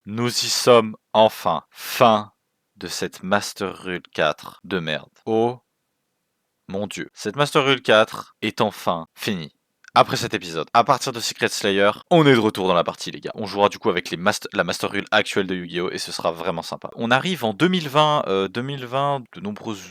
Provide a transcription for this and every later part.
Nous y sommes enfin. Fin de cette Master Rule 4 de merde. Oh mon dieu. Cette Master Rule 4 est enfin finie. Après cet épisode, à partir de Secret Slayer, on est de retour dans la partie les gars. On jouera du coup avec la Master Rule actuelle de Yu-Gi-Oh! Et ce sera vraiment sympa. On arrive en 2020, de nombreuses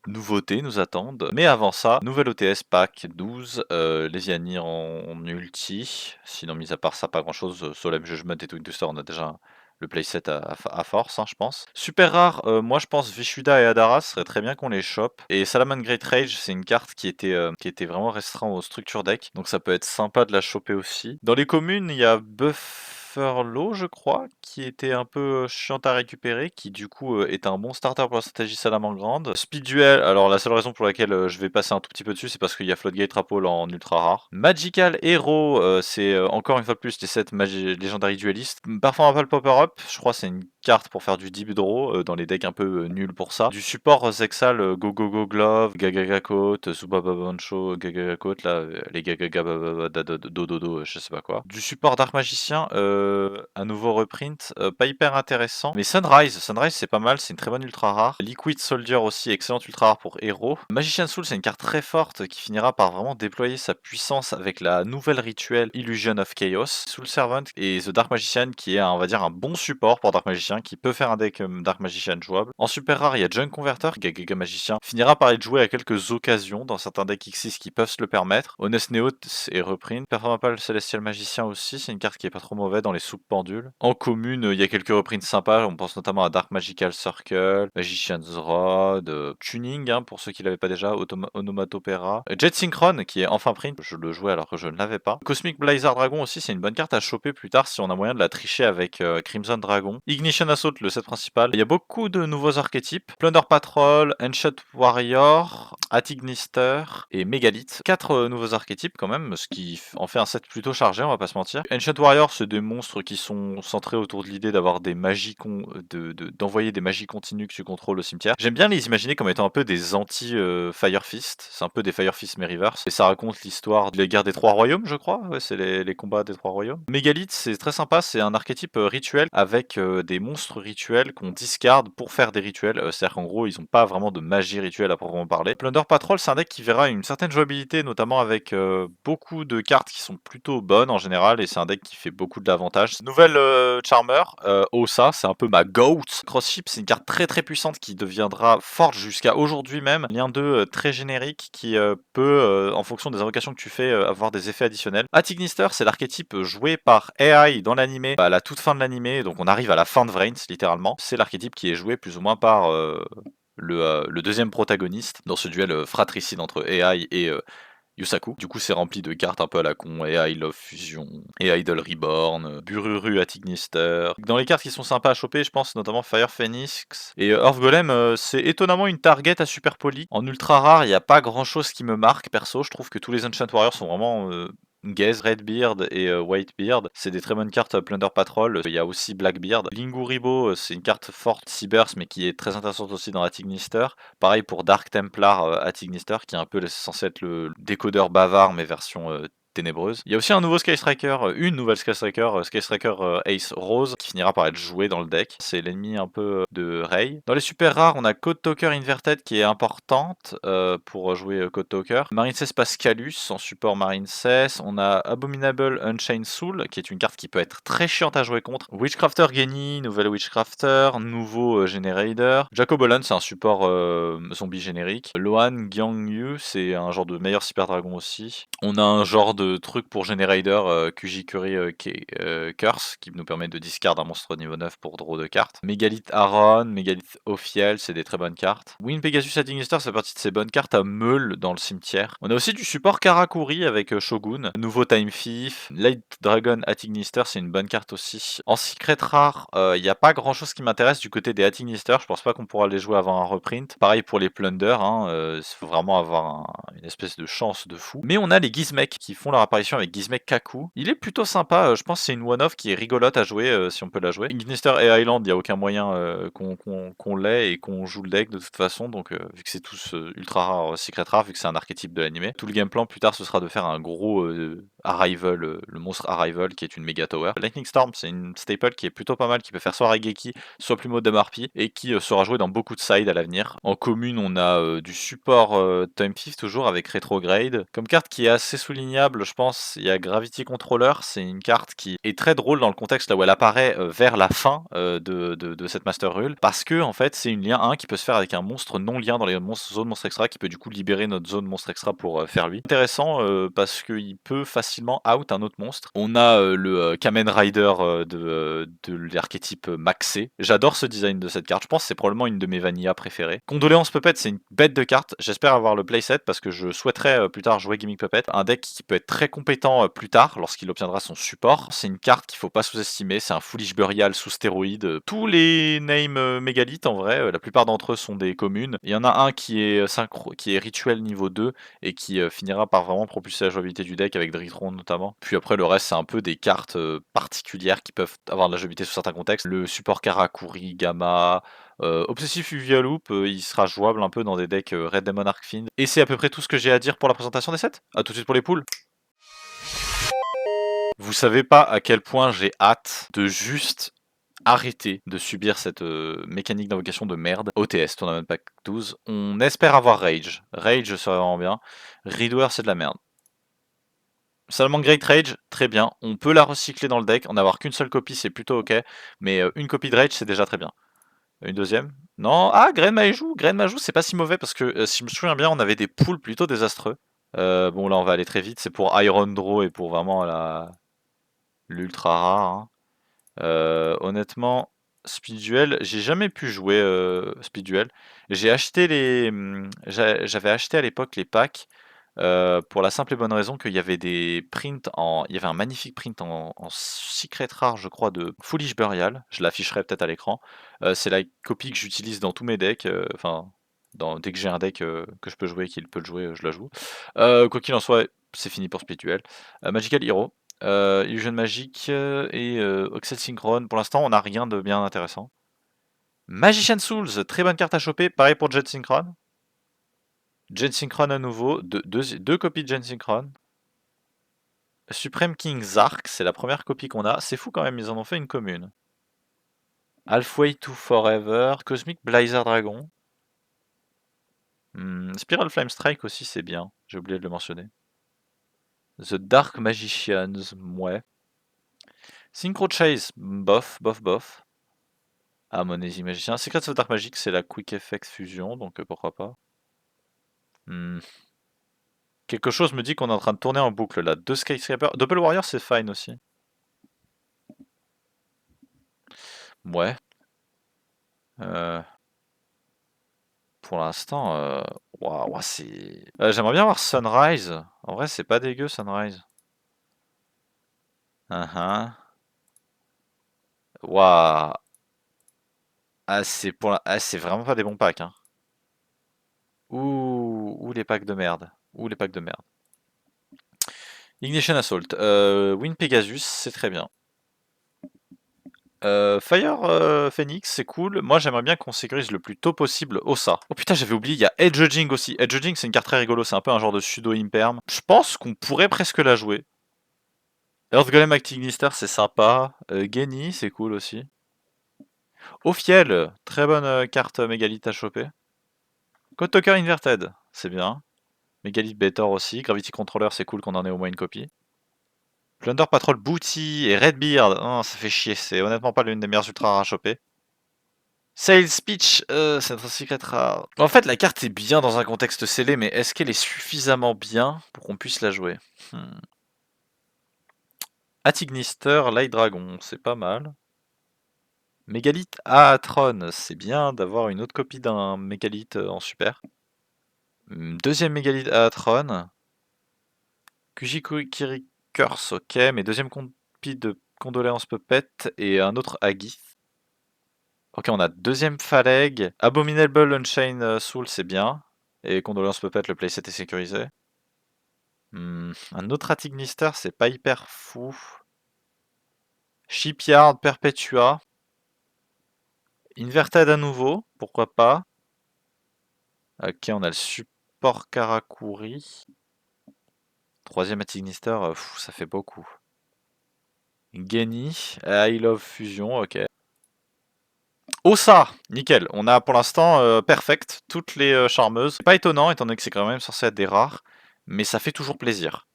nouveautés nous attendent. Mais avant ça, nouvelle OTS pack 12, les Yanir en ulti. Sinon, mis à part ça, pas grand chose. Solemn Judgment et Twin Twister, on a déjà le playset à force, hein, je pense. Super rare, moi je pense Vishuda et Adara, ce serait très bien qu'on les chope. Et Salaman Great Rage, c'est une carte qui était vraiment restreinte aux structures deck, donc ça peut être sympa de la choper aussi. Dans les communes, il y a Bufferlo, je crois, qui était un peu chiante à récupérer, qui du coup est un bon starter pour la stratégie Salamandre. Speed Duel, alors la seule raison pour laquelle je vais passer un tout petit peu dessus, c'est parce qu'il y a Floodgate Rapole en ultra rare. Magical Hero, c'est encore une fois de plus les 7 Legendary Duelist. Parfois un peu le Popper Up, je crois que c'est une carte pour faire du deep draw dans les decks un peu nuls pour ça. Du support Zexal, Go Go Go Glove, Gagaga Coat, Subaba Bancho, Gagaga Coat, là, les Gagaga Dododo, je sais pas quoi. Du support Dark Magicien, un nouveau reprint, pas hyper intéressant. Mais Sunrise c'est pas mal, c'est une très bonne ultra rare. Liquid Soldier aussi, excellente ultra rare pour Hero. Magician Soul, c'est une carte très forte qui finira par vraiment déployer sa puissance avec la nouvelle rituel Illusion of Chaos. Soul Servant et The Dark Magician qui est, on va dire, un bon support pour Dark Magician qui peut faire un deck Dark Magician jouable. En super rare, il y a Junk Converter, Gagaga Magicien, finira par être joué à quelques occasions dans certains decks X6 qui peuvent se le permettre. Honest Neot et reprint. Performapal Celestial Magicien aussi, c'est une carte qui est pas trop mauvaise dans les soupes pendules. En commune, il y a quelques reprints sympas, on pense notamment à Dark Magical Circle, Magician's Rod, Tuning, hein, pour ceux qui l'avaient pas déjà, Onomatopera, Jet Synchron qui est enfin print, je le jouais alors que je ne l'avais pas. Cosmic Blizzard Dragon aussi, c'est une bonne carte à choper plus tard si on a moyen de la tricher avec Crimson Dragon. Ignition Assault, le set principal. Il y a beaucoup de nouveaux archétypes. Plunder Patrol, Ancient Warrior, Atignister et Mégalith. 4 nouveaux archétypes quand même, ce qui en fait un set plutôt chargé, on va pas se mentir. Ancient Warrior, c'est des monstres qui sont centrés autour de l'idée d'avoir des magies d'envoyer des magies continues que tu contrôles au cimetière. J'aime bien les imaginer comme étant un peu des anti-Fire Fist. C'est un peu des Fire Fist mais reverse. Et ça raconte l'histoire de la guerre des trois royaumes, je crois. Ouais, c'est les combats des trois royaumes. Mégalith, c'est très sympa. C'est un archétype rituel avec des monstres rituels qu'on discarde pour faire des rituels. C'est-à-dire qu'en gros, ils ont pas vraiment de magie rituelle à proprement parler. Plunder Patrol, c'est un deck qui verra une certaine jouabilité, notamment avec beaucoup de cartes qui sont plutôt bonnes en général. Et c'est un deck qui fait beaucoup d'avantages. Nouvelle Charmer, Osa, c'est un peu ma GOAT. Crossship, c'est une carte très très puissante qui deviendra forte jusqu'à aujourd'hui même. Lien 2 très générique qui peut, en fonction des invocations que tu fais, avoir des effets additionnels. Atignister, c'est l'archétype joué par AI dans l'animé, à la toute fin de l'animé, donc on arrive à la fin de Vrains littéralement. C'est l'archétype qui est joué plus ou moins par le deuxième protagoniste dans ce duel fratricide entre AI et Yusaku. Du coup, c'est rempli de cartes un peu à la con, AI Love Fusion, et Idol Reborn, Bururu Atignister. Dans les cartes qui sont sympas à choper, je pense notamment Fire Phoenix et Earth Golem, c'est étonnamment une target à super poly. En ultra rare, il n'y a pas grand chose qui me marque perso. Je trouve que tous les Ancient Warriors sont vraiment Gaze, Redbeard et Whitebeard, c'est des très bonnes cartes Plunder Patrol. Il y a aussi Blackbeard. Linguribo, c'est une carte forte Cyberse, mais qui est très intéressante aussi dans Atignister. Pareil pour Dark Templar Atignister, qui est un peu censé être le décodeur bavard, mais version ténébreuse. Il y a aussi un nouveau Sky Striker, une nouvelle Sky Striker Ace Rose, qui finira par être joué dans le deck. C'est l'ennemi un peu de Ray. Dans les super rares, on a Code Talker Inverted qui est importante pour jouer Code Talker. Marincess Pascalus en support Marincess. On a Abominable Unchained Soul, qui est une carte qui peut être très chiante à jouer contre. Witchcrafter Genny, nouvelle Witchcrafter, nouveau Generator. Jacobolan, c'est un support zombie générique. Loan Gyangyu, c'est un genre de meilleur Super Dragon aussi. On a un genre de truc pour Generator, Kujikuri Curse, qui nous permet de discard un monstre niveau 9 pour draw de cartes. Mégalith Aaron, Mégalith Ophiel, c'est des très bonnes cartes. Win Pegasus Atignister, c'est partie de ces bonnes cartes à meule dans le cimetière. On a aussi du support Karakuri avec Shogun. Nouveau Time Thief. Light Dragon Atignister, c'est une bonne carte aussi. En secret rare, il n'y a pas grand chose qui m'intéresse du côté des Atignister. Je pense pas qu'on pourra les jouer avant un reprint. Pareil pour les Plunder, il faut vraiment avoir une espèce de chance de fou. Mais on a les Gizmek qui font leur apparition avec Gizmek Kaku. Il est plutôt sympa, je pense que c'est une one-off qui est rigolote à jouer si on peut la jouer. Ignister et Island, il n'y a aucun moyen qu'on l'ait et qu'on joue le deck de toute façon, donc vu que c'est tous ultra rare, secret rare, vu que c'est un archétype de l'animé. Tout le game plan plus tard ce sera de faire un gros Arrival, le monstre Arrival qui est une méga tower. Lightning Storm, c'est une staple qui est plutôt pas mal, qui peut faire soit Raigeki, soit Plumeau de Marpi, et qui sera joué dans beaucoup de sides à l'avenir. En commune, on a du support Time Thief toujours avec Retrograde. Comme carte qui est assez soulignable, je pense, il y a Gravity Controller, c'est une carte qui est très drôle dans le contexte là où elle apparaît vers la fin de cette Master Rule, parce que en fait c'est une lien 1 qui peut se faire avec un monstre non lien dans les zones monstre extra, qui peut du coup libérer notre zone monstre extra pour faire lui. Intéressant parce qu'il peut facilement out un autre monstre. On a le Kamen Rider de l'archétype maxé. J'adore ce design de cette carte, je pense que c'est probablement une de mes vanillas préférées. Condoléances Puppet, c'est une bête de carte, j'espère avoir le playset parce que je souhaiterais plus tard jouer Gimmick Puppet, un deck qui peut être très compétent plus tard lorsqu'il obtiendra son support. C'est une carte qu'il faut pas sous-estimer, c'est un Foolish Burial sous stéroïde. Tous les names mégalithes en vrai, la plupart d'entre eux sont des communes. Il y en a un qui est rituel niveau 2 et qui finira par vraiment propulser la jouabilité du deck avec Dritron notamment. Puis après le reste c'est un peu des cartes particulières qui peuvent avoir de la jouabilité sous certains contextes. Le support Karakuri, Gamma, Obsessive Uvia Loop, il sera jouable un peu dans des decks Red Demon Arkfiend. Et c'est à peu près tout ce que j'ai à dire pour la présentation des sets. A tout de suite pour les poules. Vous savez pas à quel point j'ai hâte de juste arrêter de subir cette mécanique d'invocation de merde. OTS, Tournament Pack 12. On espère avoir Rage. Rage serait vraiment bien. Redoer, c'est de la merde. Seulement Great Rage, très bien. On peut la recycler dans le deck. En avoir qu'une seule copie, c'est plutôt ok. Mais une copie de Rage, c'est déjà très bien. Une deuxième? Non. Ah, Grain Maiju. Grain Maiju, c'est pas si mauvais parce que si je me souviens bien, on avait des pools plutôt désastreux. Bon, là, on va aller très vite. C'est pour Iron Draw et pour vraiment l'ultra rare. Hein. Honnêtement, Speed Duel, j'ai jamais pu jouer Speed Duel. J'ai acheté j'avais acheté à l'époque les packs pour la simple et bonne raison qu'il y avait des prints il y avait un magnifique print en secret rare, je crois, de Foolish Burial. Je l'afficherai peut-être à l'écran. C'est la copie que j'utilise dans tous mes decks. Enfin, dès que j'ai un deck que je peux jouer et qu'il peut le jouer, je la joue. Quoi qu'il en soit, c'est fini pour Speed Duel. Magical Hero. Illusion Magique et Oxel Synchron. Pour l'instant, on n'a rien de bien intéressant. Magician Souls, très bonne carte à choper. Pareil pour Jet Synchron. Jet Synchron à nouveau. Deux copies de Jet Synchron. Supreme King Zark, c'est la première copie qu'on a. C'est fou quand même, ils en ont fait une commune. Halfway to Forever. Cosmic Blazer Dragon. Spiral Flame Strike aussi, c'est bien. J'ai oublié de le mentionner. The Dark Magicians, ouais. Synchro Chase, bof, bof, bof. Amnésie Magicien. Secrets of Dark Magic, c'est la Quick Effect Fusion, donc pourquoi pas. Quelque chose me dit qu'on est en train de tourner en boucle là. Deux Skyscraper. Double Warrior, c'est fine aussi. Ouais. Pour l'instant, waouh, c'est. J'aimerais bien voir Sunrise. En vrai, c'est pas dégueu Sunrise. Waouh. Ah, c'est vraiment pas des bons packs. Hein. Ouh, les packs de merde. Ouh, les packs de merde. Ignition Assault. Wind Pegasus, c'est très bien. Fire Phoenix, c'est cool. Moi, j'aimerais bien qu'on sécurise le plus tôt possible Ossa. Oh putain, j'avais oublié, il y a Edge Judging aussi. Edge Judging, c'est une carte très rigolo, c'est un peu un genre de pseudo-imperm. Je pense qu'on pourrait presque la jouer. Earth Golem Actignister, c'est sympa. Genny, c'est cool aussi. Ophiel, très bonne carte mégalith à choper. Code Talker Inverted, c'est bien. Mégalith Betor aussi. Gravity Controller, c'est cool qu'on en ait au moins une copie. Plunder Patrol Booty et Redbeard, oh, ça fait chier, c'est honnêtement pas l'une des meilleures ultra rares à choper. Sales Speech, c'est un secret rare. En fait, la carte est bien dans un contexte scellé, mais est-ce qu'elle est suffisamment bien pour qu'on puisse la jouer? Atignister, Light Dragon, c'est pas mal. Mégalith Aatron, c'est bien d'avoir une autre copie d'un mégalith en super. Deuxième mégalith Aatron. Kujikiri Curse, ok, mais deuxième copie de Condoléances Puppet et un autre Agith. Ok, on a deuxième Phaleg. Abominable Unchained Soul, c'est bien. Et Condoléances Puppet, le playset est sécurisé. Un autre Atignister, c'est pas hyper fou. Shipyard, Perpetua. Inverted à nouveau, pourquoi pas. Ok, on a le support Karakuri. Troisième Atignister, ça fait beaucoup. Geni, I Love Fusion, ok. Ossa, nickel. On a pour l'instant perfect toutes les charmeuses. C'est pas étonnant étant donné que c'est quand même censé être des rares, mais ça fait toujours plaisir.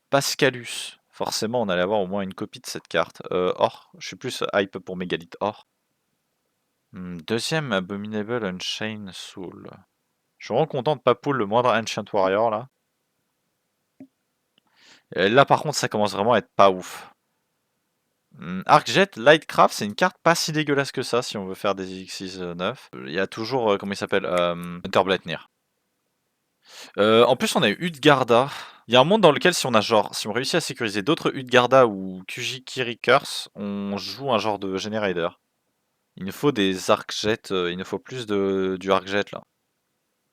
Pascalus, forcément on allait avoir au moins une copie de cette carte. Or, je suis plus hype pour Mégalithe Or. Deuxième Abominable Unchained Soul. Je suis vraiment content de pas pull le moindre Ancient Warrior là. Et là par contre ça commence vraiment à être pas ouf. Arcjet Lightcraft, c'est une carte pas si dégueulasse que ça si on veut faire des X6 9. Il y a toujours, comment il s'appelle, Hunterblattnir. En plus on a eu Utgarda. Il y a un monde dans lequel si on réussit à sécuriser d'autres Utgarda ou Kujikiri Curse, on joue un genre de Generator. Il nous faut des Arcjet, il nous faut plus du Arcjet là.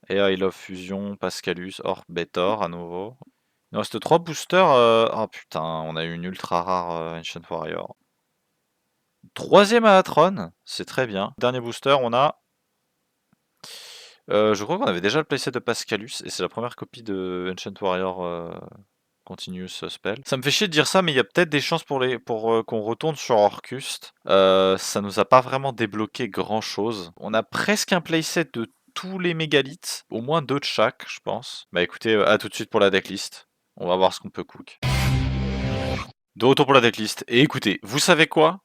Et I Love Fusion, Pascalus, Betor à nouveau. Il nous reste 3 boosters. Oh putain, on a eu une ultra rare Ancient Warrior. Troisième Aatron, c'est très bien. Dernier booster, on a... je crois qu'on avait déjà le playset de Pascalus, et c'est la première copie de Ancient Warrior Continuous Spell. Ça me fait chier de dire ça, mais il y a peut-être des chances pour qu'on retourne sur Orcust. Ça nous a pas vraiment débloqué grand-chose. On a presque un playset de tous les mégalithes, au moins 2 de chaque, je pense. Bah écoutez, à tout de suite pour la decklist. On va voir ce qu'on peut cook. De retour pour la decklist. Et écoutez, vous savez quoi?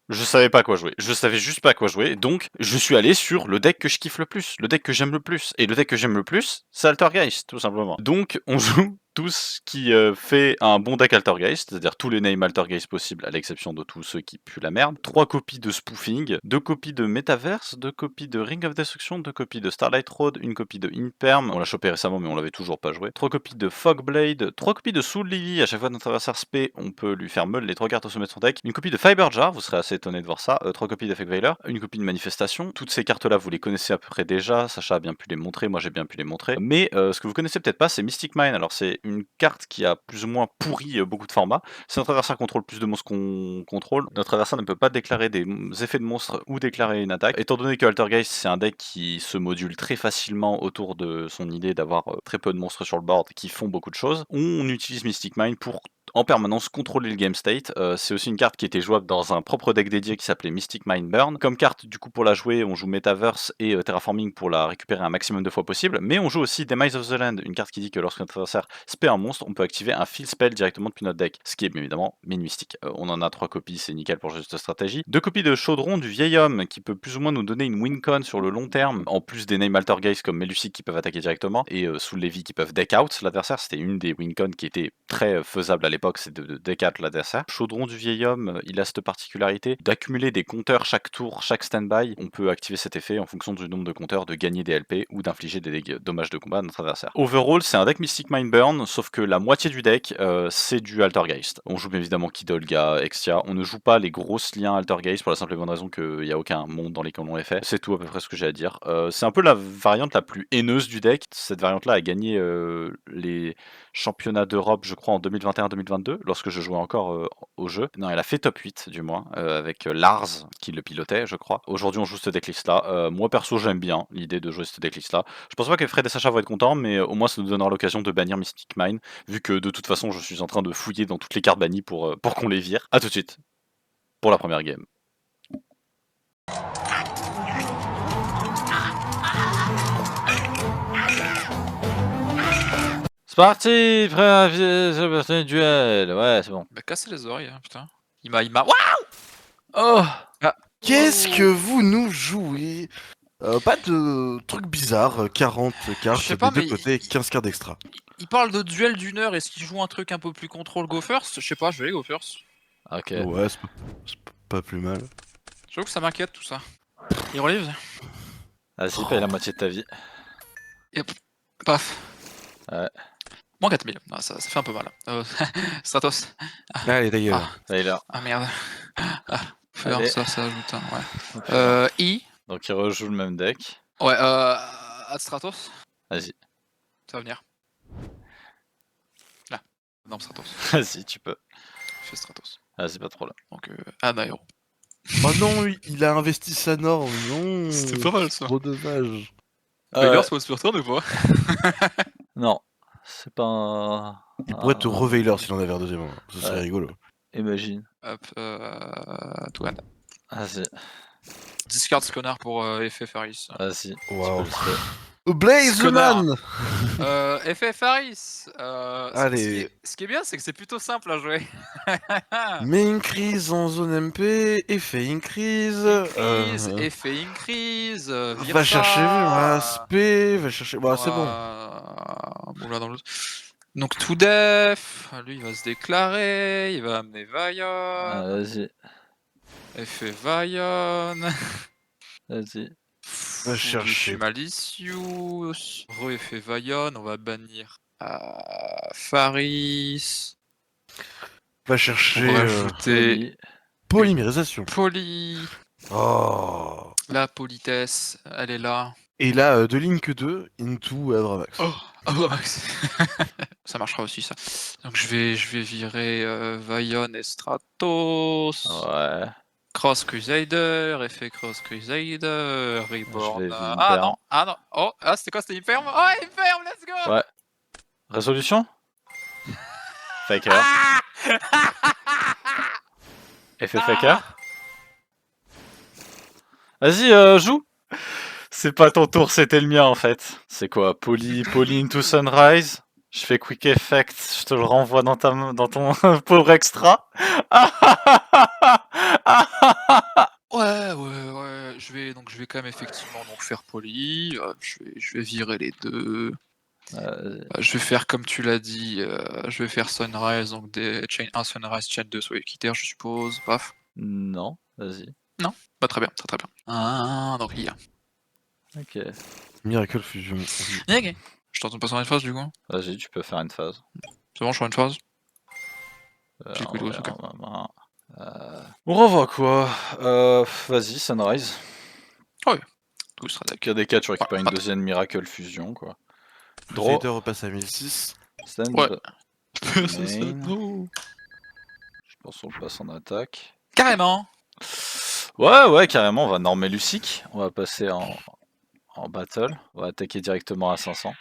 Je savais pas quoi jouer. Je savais juste pas quoi jouer. Donc, je suis allé sur le deck que je kiffe le plus. Le deck que j'aime le plus. Et le deck que j'aime le plus, c'est Altergeist, tout simplement. Donc, on joue tout ce qui fait un bon deck Altergeist, c'est-à-dire tous les names Altergeist possibles, à l'exception de tous ceux qui puent la merde. 3 copies de Spoofing, 2 copies de Metaverse, 2 copies de Ring of Destruction, 2 copies de Starlight Road, 1 copie de Imperm, on l'a chopé récemment mais on l'avait toujours pas joué. 3 copies de Fogblade, 3 copies de Soul Lily, à chaque fois que notre adversaire spé, on peut lui faire meule les 3 cartes au sommet de son deck. Une copie de Fiberjar, vous serez assez étonné de voir ça. 3 copies d'Effect Veiler, une copie de Manifestation. Toutes ces cartes là vous les connaissez à peu près déjà, Sacha a bien pu les montrer, moi j'ai bien pu les montrer. Mais ce que vous connaissez peut-être pas, c'est Mystic Mine. Alors c'est une carte qui a plus ou moins pourri beaucoup de formats. Si notre adversaire contrôle plus de monstres qu'on contrôle, notre adversaire ne peut pas déclarer des effets de monstres ou déclarer une attaque. Étant donné que Altergeist c'est un deck qui se module très facilement autour de son idée d'avoir très peu de monstres sur le board qui font beaucoup de choses, on utilise Mystic Mine pour en permanence contrôler le game state. C'est aussi une carte qui était jouable dans un propre deck dédié qui s'appelait Mystic Mind Burn. Comme carte, du coup, pour la jouer, on joue Metaverse et Terraforming pour la récupérer un maximum de fois possible. Mais on joue aussi Demise of the Land, une carte qui dit que lorsque notre adversaire spé un monstre, on peut activer un fill spell directement depuis notre deck. Ce qui est bien évidemment mine mystique. On en a 3 copies, c'est nickel pour juste stratégie. 2 copies de Chaudron du Vieil Homme qui peut plus ou moins nous donner une win-con sur le long terme, en plus des names Altergeist comme Melusic qui peuvent attaquer directement et Soul Levy qui peuvent deck out l'adversaire. C'était une des win-con qui était très faisable à l'époque, c'est de deck out l'adversaire. Chaudron du Vieil Homme, il a cette particularité d'accumuler des compteurs chaque tour, chaque stand-by. On peut activer cet effet en fonction du nombre de compteurs, de gagner des LP ou d'infliger des dommages de combat à notre adversaire. Overall, c'est un deck Mystic Mind Burn, sauf que la moitié du deck, c'est du Altergeist. On joue bien évidemment Kidolga, Exia. On ne joue pas les grosses liens Altergeist pour la simple et bonne raison qu'il n'y a aucun monde dans lesquels on les fait. C'est tout à peu près ce que j'ai à dire. C'est un peu la variante la plus haineuse du deck. Cette variante-là a gagné les championnats d'Europe, je crois, en 2021-2022, lorsque je jouais encore au jeu. Non, elle a fait top 8, du moins, avec Lars, qui le pilotait, je crois. Aujourd'hui, on joue cette decklist-là. Moi, perso, j'aime bien l'idée de jouer cette decklist-là. Je pense pas que Fred et Sacha vont être contents, mais au moins, ça nous donnera l'occasion de bannir Mystic Mine, vu que, de toute façon, je suis en train de fouiller dans toutes les cartes bannies pour qu'on les vire. A tout de suite, pour la première game. C'est parti, prêt à le duel. Ouais, c'est bon. Il m'a cassé les oreilles, hein, putain. Il m'a. Waouh! Oh! Qu'est-ce que vous nous jouez? Pas de trucs bizarres, 40 cartes Je sais pas, des deux mais côtés, 15 cartes extra. il parle de duel d'une heure, est-ce qu'il joue un truc un peu plus contrôle go first? Je sais pas, je vais aller go first. Ok. Ouais, c'est pas plus mal. J'avoue que ça m'inquiète tout ça. Il relève? Vas-y, paye la moitié de ta vie. Et paf. Ouais. Moins 4000. Ah, ça fait un peu mal. Stratos. Allez, d'ailleurs. Tyler. Ah merde. Ah, Allez. ça ajoute un, ouais. I. Donc il rejoue le même deck. Ouais, Ad Stratos. Vas-y. Ça va venir. Non, Stratos. Vas-y, tu peux. Fais Stratos. Vas-y, pas de problème. Donc, Anaero. Oh non, il a investi sa norme, non. C'était pas mal, ça. Trop dommage. Veiler, c'est votre turn ou pas? Non, c'est pas un... Il pourrait te un- reveiler s'il en avait un deuxième. Ce serait Ouais. rigolo. Imagine. Hop, Touan. Vas-y, Discard ce connard pour FF Harris. vas-y. Waouh. Tu peux le faire. Blaze the Connard. man. FF Harris. Allez. Ce qui est bien, c'est que c'est plutôt simple à jouer. Mets increase en zone MP, effet increase. Effet increase. Vire Va ça. chercher un SP, va chercher. Bah, c'est bon. Bon, là, dans l'autre. Donc, tout def. Lui, il va se déclarer. Il va amener Vaillon. Ah, vas-y, Effet Vaillon. vas-y. Va Je chercher. suis malicious. Re-effet Vaillon. On va bannir Faris. Va On chercher va ajouter polymérisation. Poly. Oh. La politesse, elle est là. Et là, de Link 2 into Adramax. Oh, ça marchera aussi ça. Donc je vais virer Vaillon et Stratos. Ouais. Cross Crusader, effet Cross Crusader, Reborn. Je vais Ah non, ah non. Oh, ah c'était quoi? C'était Imperm? Oh, Imperm, let's go! Ouais. Résolution Faker. Ah Effet Faker. Vas-y, joue. C'est pas ton tour, c'était le mien en fait. C'est quoi? Poly into Sunrise. Je fais Quick Effect, je te le renvoie dans ton pauvre extra. Ouais. Je vais quand même effectivement donc faire Poly. Je vais virer les deux. Je vais faire comme tu l'as dit. Je vais faire Sunrise, donc chain 1 Sunrise, chain 2 sur Équiterre, je suppose. Paf. Non, vas-y. Bah, très bien, très bien. Ah, donc il y a. Ok. Miracle Fusion. Ok. Je t'entends pas sur une phase du coup? Vas-y, tu peux faire une phase. C'est bon, je suis sur une phase? J'ai le On couteau, verra, ok. maman. On revoit quoi? Vas-y, Sunrise. Tout sera Au d'accord. pire des cas, tu récupères une Attends. deuxième Miracle Fusion, quoi. Draw. Vader repasse à 1006. Stand. Ouais. Main. Je pense qu'on le passe en attaque. Carrément. Ouais, carrément, on va normer Lucic. On va passer en battle. On va attaquer directement à 500.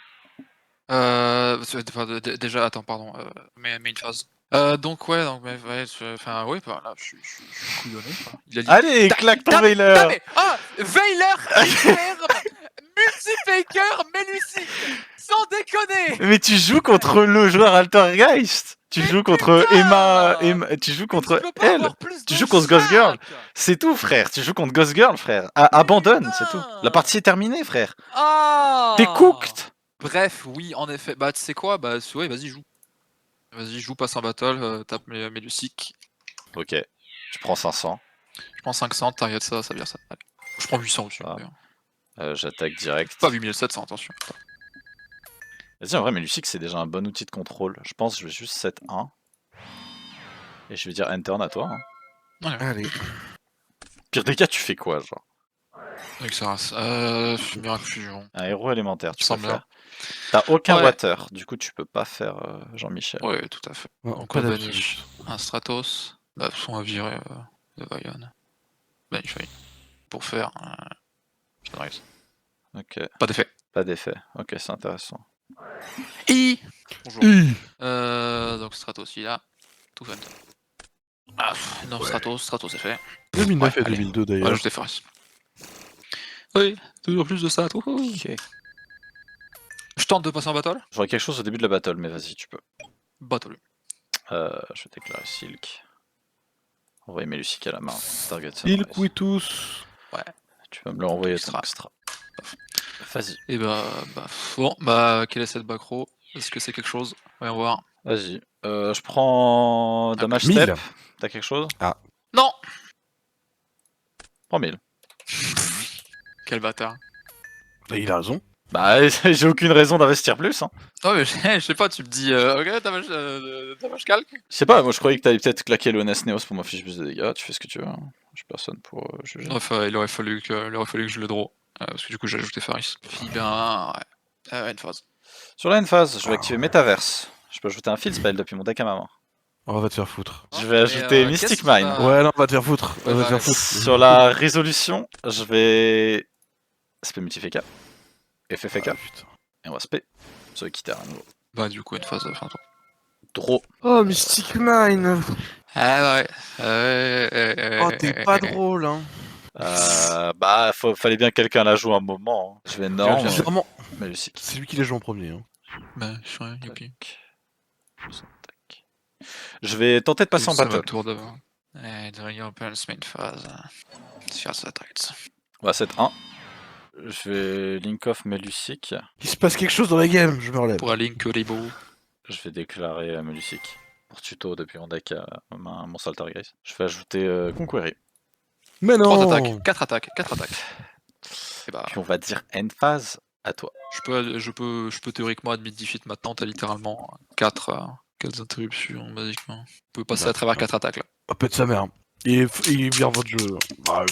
Déjà, attends, pardon. Mais une phase. Donc, ouais, enfin, ouais, bah, là, je suis couillonné. Quoi. Il a dit. Allez, claque ton Veiler. Ah, Veiler, Imperm, Multifaker, Melusic. Sans déconner. Mais tu joues contre le joueur Altergeist. Tu joues contre putain Emma, tu joues contre Tu peux pas elle. avoir plus Tu de joues contre Ghost Girl. sac. C'est tout, frère. Tu joues contre Ghost Girl, frère. Abandonne, c'est tout. La partie est terminée, frère. Ah. T'es cooked. Bref, oui, en effet. Bah, tu sais quoi? Bah, ouais, vas-y, joue. Vas-y, joue, passe en battle, tape Melusic. Ok. Je prends 500. Je prends 500, t'arrêtes ça, ça vire ça. Allez. Je prends 800 aussi. Ah. d'ailleurs. J'attaque direct. Pas 8700, attention. Vas-y, en vrai, mais Lucic, c'est déjà un bon outil de contrôle. Je pense que je vais juste 7-1. Et je vais dire Enter à toi. Hein. Allez. Pire des cas, tu fais quoi, genre? Avec ça, Miracle Fusion. Un héros élémentaire, tu Ça peux me semble faire. T'as aucun Ouais. water, du coup, tu peux pas faire Jean-Michel. Ouais, tout à fait. Non, Donc, pas on d'absolu. banish un Stratos. Bah, de toute façon, on va virer de Vaillon. Banish Vaillon. Pour faire Sunrise. Ok. Pas d'effet. Pas d'effet. Ok, c'est intéressant. Bonjour. Donc Stratos, il a tout fait. Ah, non, Stratos c'est fait. 2009 Ouais, et allez. 2002 Ouais, d'ailleurs. je Faris. Oui, toujours plus de ça. Ok. Je tente de passer en battle. J'aurais quelque chose au début de la battle, mais vas-y, tu peux. Battle. Je vais déclarer Silk. Envoyer mes Lucic à la main. Target Il Sunrise. Quitus. Tu vas me le renvoyer Extra. ton extra. Vas-y. Et bon, quelle est cette back row? Est-ce que c'est quelque chose? Voyons voir. Vas-y. Je prends Damage 1000. Step. T'as quelque chose? Non! Prends 1000. Quel bâtard. Et il a raison. Bah, j'ai aucune raison d'investir plus. Hein. Oh, mais je sais pas, tu me dis, ok, damage calque? Je sais pas, moi je croyais que t'allais peut-être claquer le NES Neos pour m'afficher plus de dégâts. Tu fais ce que tu veux. Hein. Je suis personne pour juger. Il aurait fallu que je le draw. Parce que du coup, j'ai ajouté Faris. Puis une phase. Sur la N-phase, je vais activer Metaverse. Je peux ajouter un field spell depuis mon deck à ma main. On va te faire foutre. Je vais ajouter Mystic qu'est-ce qui Mine. va- Ouais, non, on va te faire foutre. On va te faire foutre. Sur la résolution, je vais spé multi-FK. FFK. Ah, putain. Et on va spé. Sur le quitter à nouveau. Bah du coup une phase de fin. Draw. Oh, Mystic Mine. Ah ouais. Oh, t'es pas drôle, hein. Bah, fallait bien que quelqu'un la joue un moment. Hein. Je vais Norm. Vraiment, Malusic. c'est lui qui les joue en premier. Hein. Bah je suis youpi. Tac. Je vais tenter de passer en Ça va battle. tour d'avant. Dragon Opens main phase. Sphere Satellites. On va 7-1. Je vais link off Melusic. Il se passe quelque chose dans la game, je me relève. Pour un Link Libo. Je vais déclarer Melusic. Pour tuto depuis mon deck à mon Saltergeist. Je vais ajouter Conquery. Mais 3 non. attaques, 4 attaques, 4 attaques. Et bah, Puis on va dire end phase à toi. je peux théoriquement admit defeat maintenant, t'as littéralement 4 interruptions, basiquement. Tu peux passer à travers 4 attaques là. Oh, pète sa mère. Il est bien votre jeu. Bah,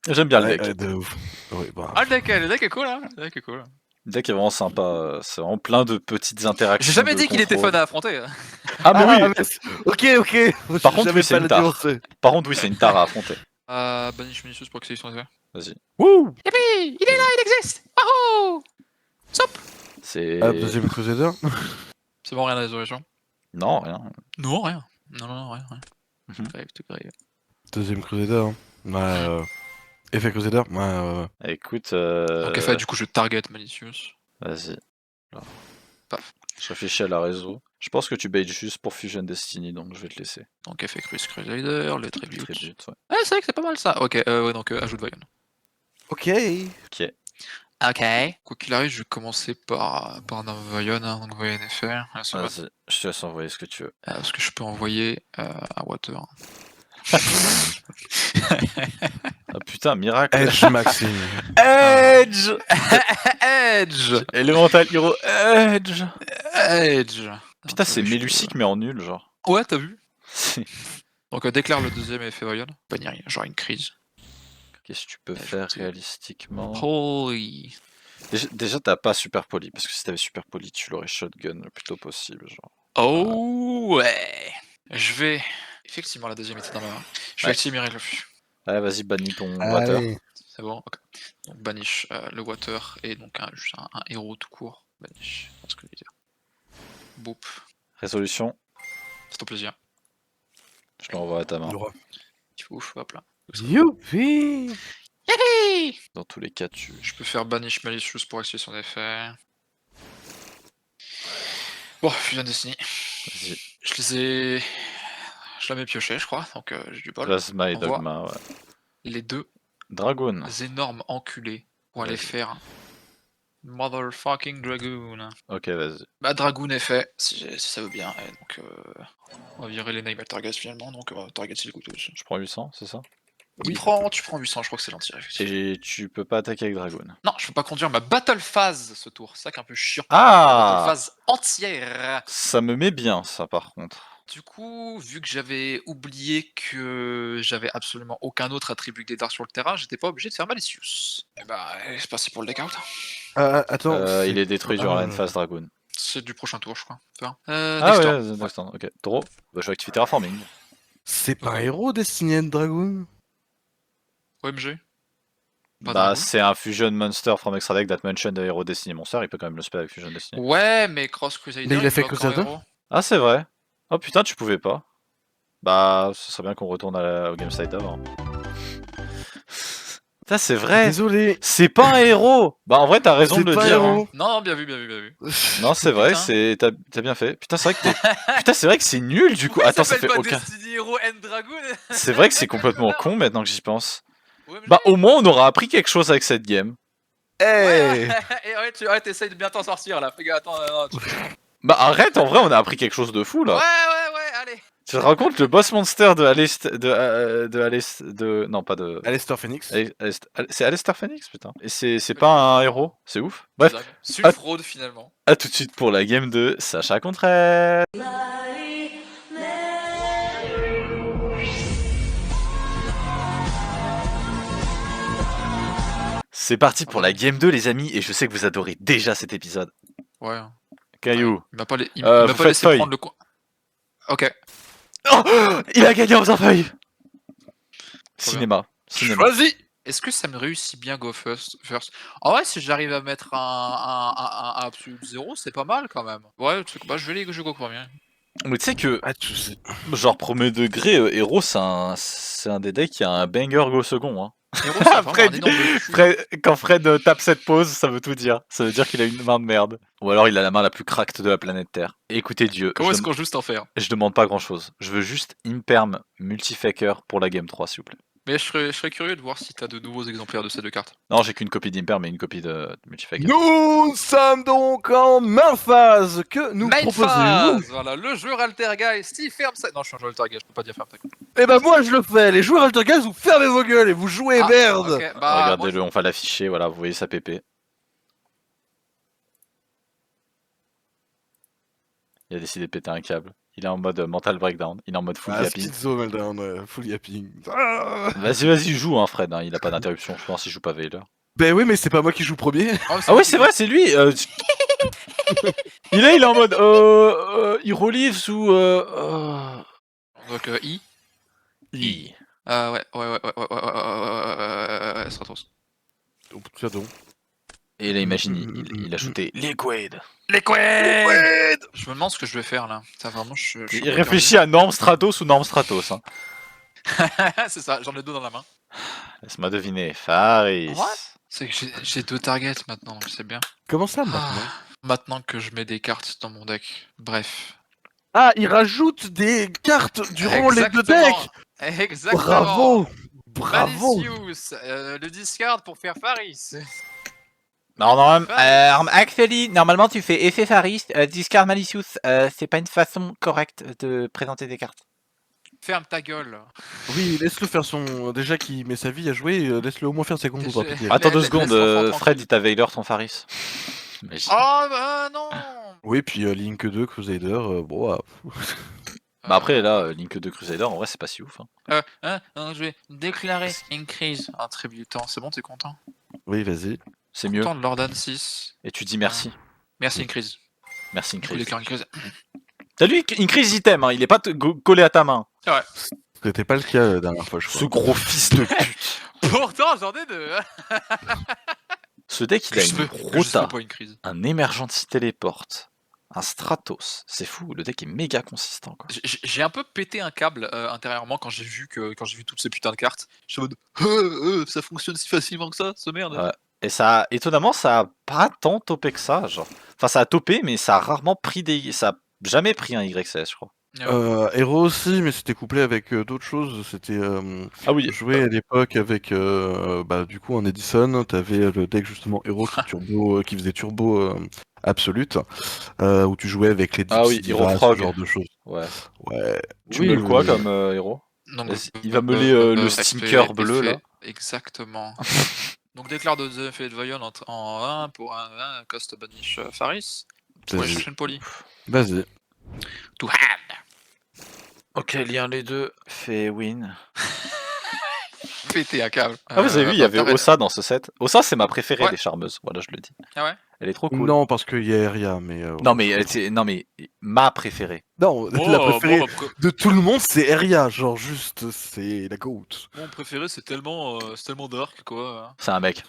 J'aime bien le deck. de ouf. Oui, bah. Ah, le deck est cool, hein. Le deck est cool. Le deck est vraiment sympa. C'est vraiment plein de petites interactions. J'ai jamais de dit qu'il était contrôle. fun à affronter. Hein. Ah, mais oui! Ok, ok. Par contre, J'avais oui, c'est pas une la tare. nuancer. Par contre, oui, c'est une tare à affronter. Banish Minicius pour accéder sur les Vas-y. Wouh. Yippee! Il est là, il existe! Wahoo! Stop! C'est. Ah, deuxième Crusader. C'est bon, rien à la résolution? Non, rien. Non, rien. Non, rien. Mhm. Tout grave. Deuxième Crusader. Hein. Ouais, effet Crusader. Ouais. Écoute. Ok, fait, du coup, je target Malicious. Vas-y. Là. Paf. Je réfléchis à la réseau. Je pense que tu baites juste pour Fusion Destiny, donc je vais te laisser. Donc, effet Crusader, le Tribute. Tribute, ouais. Ouais, c'est vrai que c'est pas mal ça. Ok, ouais, donc ajoute Vaillon. Ok. Ok. Ok. Quoi qu'il arrive, je vais commencer par un Vaillon, hein, donc Vaillon FR. Vas-y, je te laisse envoyer ce que tu veux. Parce que je peux envoyer à Water. Ah putain, miracle! Edge Maxime. Edge! Edge! Elemental Hero Edge! Edge! Putain, c'est Melusic mais en nul, genre. Ouais, t'as vu? C'est- Donc déclare le deuxième effet Vaillon. Bannir, genre une crise. Qu'est-ce que tu peux Ouais, faire je sais. réalistiquement? Holy. Déjà t'as pas super poli, parce que si t'avais super poli, tu l'aurais shotgun le plus tôt possible, genre. Oh ouais. Je vais. Effectivement, la deuxième était dans ma main. Je vais Ouais. activer le flux. Allez, vas-y, bannis ton water. Allez. C'est bon, ok. Donc banish le water et donc juste un héros tout court. Banish, c'est ce que je veux dire. Boop, Résolution, c'est ton plaisir. je l'envoie à ta main. Tu fais ouf, hop là. Youpi. Yippee! Dans tous les cas, tu. Je peux faire banish malicious pour activer son effet. Bon, Fusion Destiny. Vas-y. Je les ai. Je l'avais pioché, je crois, donc j'ai du bol. Plasma et On voit. Dogma, ouais. Les deux Dragoon. énormes enculés pour aller Vas-y. faire Motherfucking Dragoon. Ok, vas-y. Bah, Dragoon est fait, si ça veut bien. Et donc, on va virer les Naval Targets finalement, donc Target c'est les couteaux. Je prends 800, c'est ça? Tu prends 800, je crois que c'est l'entier, effectivement. Et tu peux pas attaquer avec Dragoon. Non, je peux pas conduire ma Battle Phase ce tour, c'est ça qui est un peu chiant. Ah! Battle Phase entière. Ça me met bien, ça, par contre. Du coup, vu que j'avais oublié que j'avais absolument aucun autre attribut que des dards sur le terrain, j'étais pas obligé de faire Malicious. Et bah, c'est parti pour le deck out. Attends. Il est détruit durant la Ah. phase Dragoon. C'est du prochain tour, je crois. Ah next ouais, turn. next turn, ok. Draw. Bah, je vais activer Terraforming. C'est pas un héros Destiny Dragoon. OMG. Pas Bah, Dragoon. c'est un Fusion Monster from Extra Deck that mentioned the Hero Destiny Monster. Il peut quand même le spell avec Fusion Destiny. Ouais, mais Cross Crusader. Mais il a fait bloque en Crusader héros. Ah, c'est vrai. Oh putain, tu pouvais pas. Bah, ce serait bien qu'on retourne au game site d'avant. Putain, c'est vrai. Désolé. C'est pas un héros. Bah, en vrai, t'as raison C'est de le pas un dire. hein. héros. Non, bien vu. Non, c'est vrai, Putain. t'as bien fait. Putain, c'est vrai que putain, c'est vrai que c'est nul du coup. Pourquoi Attends, il ça s'appelle fait pas aucun. Destiny Hero and Dragoon. C'est vrai que c'est complètement con maintenant que j'y pense. OMG. Bah, au moins, on aura appris quelque chose avec cette game. Hey. Et ouais, t'essayes de bien t'en sortir là. Fais gaffe, attends, non, Bah, arrête, en vrai, on a appris quelque chose de fou là. Ouais, allez. Tu te rends compte, le boss monster non, pas de. Alistair Phoenix. C'est Alistair Phoenix, putain. Et c'est pas un héros, c'est ouf. Bref, Sulfraude finalement. à tout de suite pour la game de Sacha contre elle. C'est parti pour la game 2 les amis, et je sais que vous adorez déjà cet épisode. Ouais. Caillou. Il m'a pas, il Vous m'a pas faites laissé feuille. prendre le coin. Ok. Oh, il a gagné en faisant feuille. Cinéma. Choisis. Est-ce que ça me réussit bien Go First? En vrai, si j'arrive à mettre un absolute 0, c'est pas mal quand même. Ouais, je vais go premier. Mais tu sais que, Ah, tu sais. genre premier degré, Hero c'est un des decks qui a un banger go second. Hein. Hero, c'est vraiment un énorme cul. Quand Fred tape cette pause, ça veut tout dire. Ça veut dire qu'il a une main de merde. Ou alors il a la main la plus cracked de la planète Terre. Écoutez Dieu, Comment est-ce qu'on joue cet enfer? je demande pas grand chose. Je veux juste Imperm multifaker pour la game 3 s'il vous plaît. Mais je serais curieux de voir si t'as de nouveaux exemplaires de ces deux cartes. Non, j'ai qu'une copie d'Imperm et une copie de multifaker. Nous sommes donc en main phase. Que nous proposez-vous? Voilà, le joueur Altergeist, il ferme sa... Non, je suis un joueur Altergeist, je peux pas dire ferme ta gueule. Eh ben moi je le fais. Les joueurs Altergeist, vous fermez vos gueules et vous jouez, merde. Ok, bah, regardez-le, on va l'afficher, voilà, vous voyez sa pépé. Il a décidé de péter un câble. Il est en mode mental breakdown, il est en mode full yapping. Schizo meltdown, full yapping. Ah, Vas-y, joue hein Fred, hein, il a pas d'interruption, je pense, il joue pas Veiler. ben oui, mais c'est pas moi qui joue premier. Ah oui, c'est vrai, c'est lui. Il est en mode Hero Leaves ou Donc, I. I. Ouais, Stratos. Oh, tiens donc. Et là, imagine, il a shooté Liquid. Liquid. Je me demande ce que je vais faire là. Ça vraiment, Il réfléchit à Norm Stratos ou Norm Stratos. Hein. C'est ça, j'en ai deux dans la main. Laisse-moi deviner, Faris. What? C'est que j'ai deux targets maintenant, c'est bien. Comment ça maintenant? Maintenant que je mets des cartes dans mon deck. Bref. Ah, il rajoute des cartes durant les deux decks. Exactement. Bravo. Malicious, le discard pour faire Faris. Non, normalement tu fais effet Faris, discard Malicious, c'est pas une façon correcte de présenter des cartes. Ferme ta gueule. Oui, laisse-le faire son... Déjà qu'il met sa vie à jouer, laisse-le au moins faire ses combos. Attends 2 laisse secondes, l'enfant Fred il t'a Veiler ton Faris. Oh bah non. Oui, puis Link 2, Crusader, bon... Bah après là, Link 2 Crusader, en vrai c'est pas si ouf. Hein. Je vais déclarer Increase en tributant. C'est bon, t'es content? Oui, vas-y. C'est mieux. Content de Lord 6. Et tu dis merci. Merci Increase. Merci Du coup, Increase. déclare Increase. T'as lu Increase item, hein, il est pas collé à ta main. Ouais. C'était pas le cas la dernière fois, je crois. Ce gros fils de pute. Pourtant, j'en ai deux. Ce deck il a une rota, pas Increase. un Emergency Teleport, un Stratos. C'est fou, le deck est méga consistant quoi. J'ai un peu pété un câble intérieurement quand j'ai vu toutes ces putains de cartes. Je suis en mode ça fonctionne si facilement que ça, ce merde. Ouais. Et ça, étonnamment, ça a pas tant topé que ça, genre. Enfin, ça a topé, mais ça a rarement pris des... Ça a jamais pris un YCS, je crois. Hero aussi, mais c'était couplé avec d'autres choses. C'était ah oui. joué à l'époque avec du coup en Edison. T'avais le deck justement Hero qui faisait turbo absolute, où tu jouais avec les Ah oui, Hero Frog, ce genre de choses. Ouais. Tu Oui, meules quoi comme héros? Donc, il va meuler le stinker bleu là. Exactement. Donc déclare de The Fate Vion en 1 pour un cost banish Faris. Pour les chercher une poly. Vas-y. To hand. Ok, lien les deux, fait win. Pété un câble. Ah vous avez vu, il y avait Ossa dans ce set. Ossa c'est ma préférée des charmeuses, voilà je le dis. Ah ouais? Elle est trop cool. Non, parce qu'il y a Eria, mais... non mais ma préférée. Non, la préférée de tout le monde c'est Eria, genre juste, c'est la GOAT. Mon préféré c'est tellement dark quoi. C'est un mec.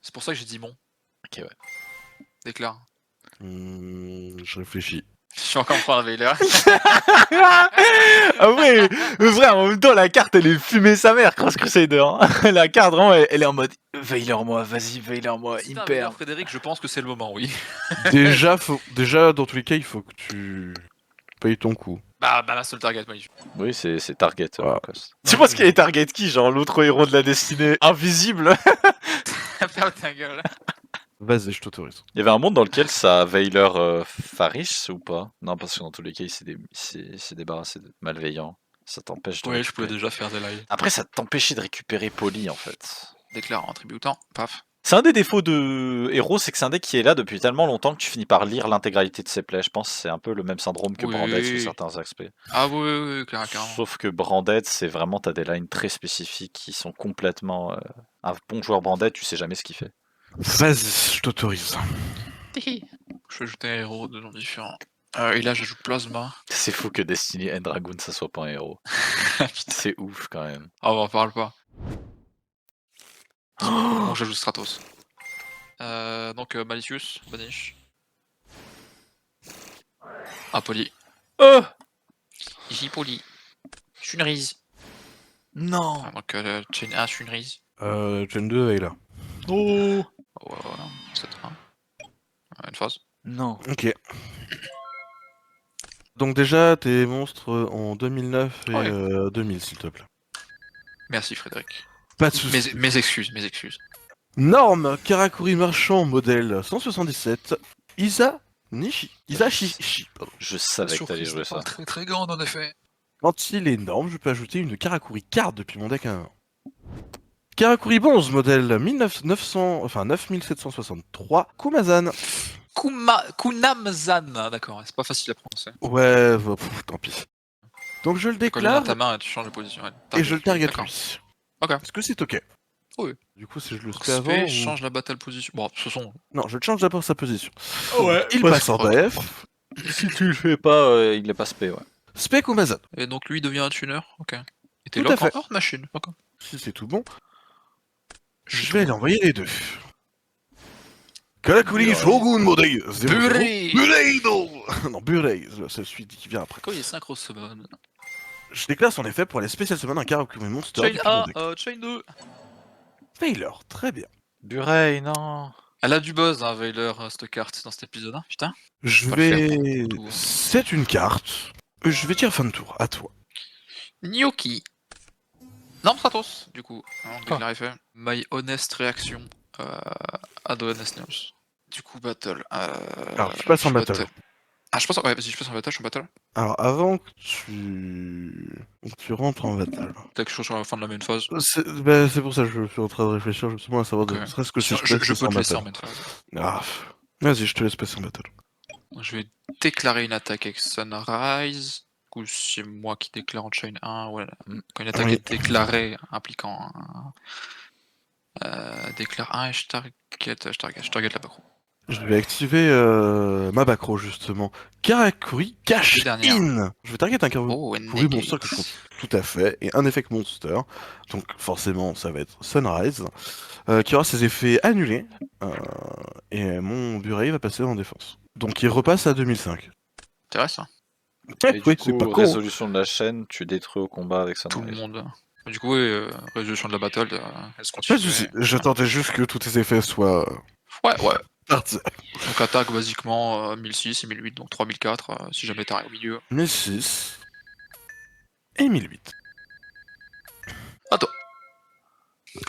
C'est pour ça que j'ai dit mon. Ok ouais. Déclare. Je réfléchis. Je suis encore en Veiler. Ah ouais, mais frère, en même temps, la carte elle est fumée sa mère, Cross Crusader. Hein. La carte vraiment, elle est en mode Veiler-moi, vas-y, Veiler-moi, Imper. Frédéric, je pense que c'est le moment, oui. déjà, dans tous les cas, il faut que tu payes ton coup. Bah, la seule target, moi. Oui, c'est target. Voilà. Tu penses qu'il est target qui? Genre l'autre héros de la destinée invisible? Ferme ta gueule. Vas-y, je t'autorise. Il y avait un monde dans lequel ça Veiler Faris ou pas? Non, parce que dans tous les cas, il s'est débarrassé de malveillant. Ça t'empêche de. Oui, je pouvais déjà faire des lives. Après, ça t'empêchait de récupérer Poly en fait. Déclare en tributant, paf. C'est un des défauts de Hero, c'est que c'est un deck qui est là depuis tellement longtemps que tu finis par lire l'intégralité de ses plays. Je pense que c'est un peu le même syndrome que Branded sur certains aspects. Ah oui, carrément. Sauf que Branded, c'est vraiment, t'as des lines très spécifiques qui sont complètement... Un bon joueur Branded, tu sais jamais ce qu'il fait. Vas-y, je t'autorise. Je vais ajouter un héros de nom différent. Et là, j'ajoute Plasma. C'est fou que Destiny and Dragoon, ça soit pas un héros. Putain. C'est ouf quand même. Ah, on en parle pas. Bon, j'ajoute Stratos. Donc, Malicious, Banish. Ah, Poli. Oh Ici, Poli. Shunrise. non. Donc, Chain 1, Shunrise. Gen 2 est là. Oh Voilà, c'est un. Une phase. non. Ok. Donc déjà, tes monstres en 2009 et Ouais. 2000, s'il te plaît. Merci, Frédéric. Pas de soucis. Mes excuses, mes excuses. Norme, Karakuri marchand, modèle 177, Isa Shishi. Pardon. Je savais que t'allais jouer ça. Très très grande, en effet. Quand il est norme, je peux ajouter une Karakuri carte depuis mon deck à 1. Karakuri Bonze, modèle 9763, Kumazan. Kunamzan, d'accord, c'est pas facile à prononcer. Ouais, tant pis. Donc je le Quand il est dans déclare ta main, tu changes de position. Ouais. et je le target D'accord. lui. Ok. Est-ce que c'est ok? Oui. Du coup, si je le Donc, fais avant... change la battle position. Bon, ce sont. Non, je change d'abord sa position. Ouais, Il parce passe en Ok. def. Si tu le fais pas, il est pas spé, ouais. Spec Kumazan. Et donc lui devient un tuner. Ok. Et t'es Tout à lock en fait. hors machine. Ok. Si c'est tout bon, C'est je tout vais bon. l'envoyer les deux. Karakuri Burei. Shogun modèle 00. Burei. Burei, non. Non, Burei, c'est celui qui vient après. Quand il est synchro summon. Je déclare son effet pour aller spécial summon un Karakuri Monster Chain depuis mon 1, deck. chain 2. Failure, très bien. Burei, non. Elle a du buzz, hein, Veiler, cette carte dans cet épisode. Hein. Putain. Je Pas le faire vais... pour tout, hein. C'est une carte. Je vais dire fin de tour, à toi. Gnocchi. Non, Stratos, du coup. On déclare fait. My honest reaction à The Honest News. Du coup, battle. Alors, tu passes en battle. Ah, je passe en... Ouais, vas-y, je passe en battle, je suis en battle. Alors, avant que tu rentres en battle. Dès que je suis sur la fin de la main phase. C'est pour ça que je suis en train de réfléchir justement à savoir Ok. ne serait-ce que si Sinon, je peux je peux en te laisser en battle. main phase. Ah, vas-y, je te laisse passer en battle. Je vais déclarer une attaque avec Sunrise. Du coup, c'est moi qui déclare en chain 1. Ouais. Quand une attaque Oui. est déclarée impliquant déclare 1 et je target la macro. Je vais activer ma backrow justement. Karakuri Cash dernière. In. Je vais target un Karakuri Oh, Monster que je compte tout à fait et un effet Monster. Donc forcément ça va être Sunrise qui aura ses effets annulés et mon Burei va passer en défense. Donc il repasse à 2005. Intéressant. Et du Oui, coup, c'est pas con. résolution de la chaîne, tu détruis au combat avec Tout le Sunrise. monde. Du coup, oui, résolution de la battle, elle se Pas continue. de soucis, j'attendais juste que tous tes effets soient Ouais. partis. Donc attaque basiquement 1006 et 1008, donc 3004 si jamais t'arrives au milieu. 1006 et 1008. À toi.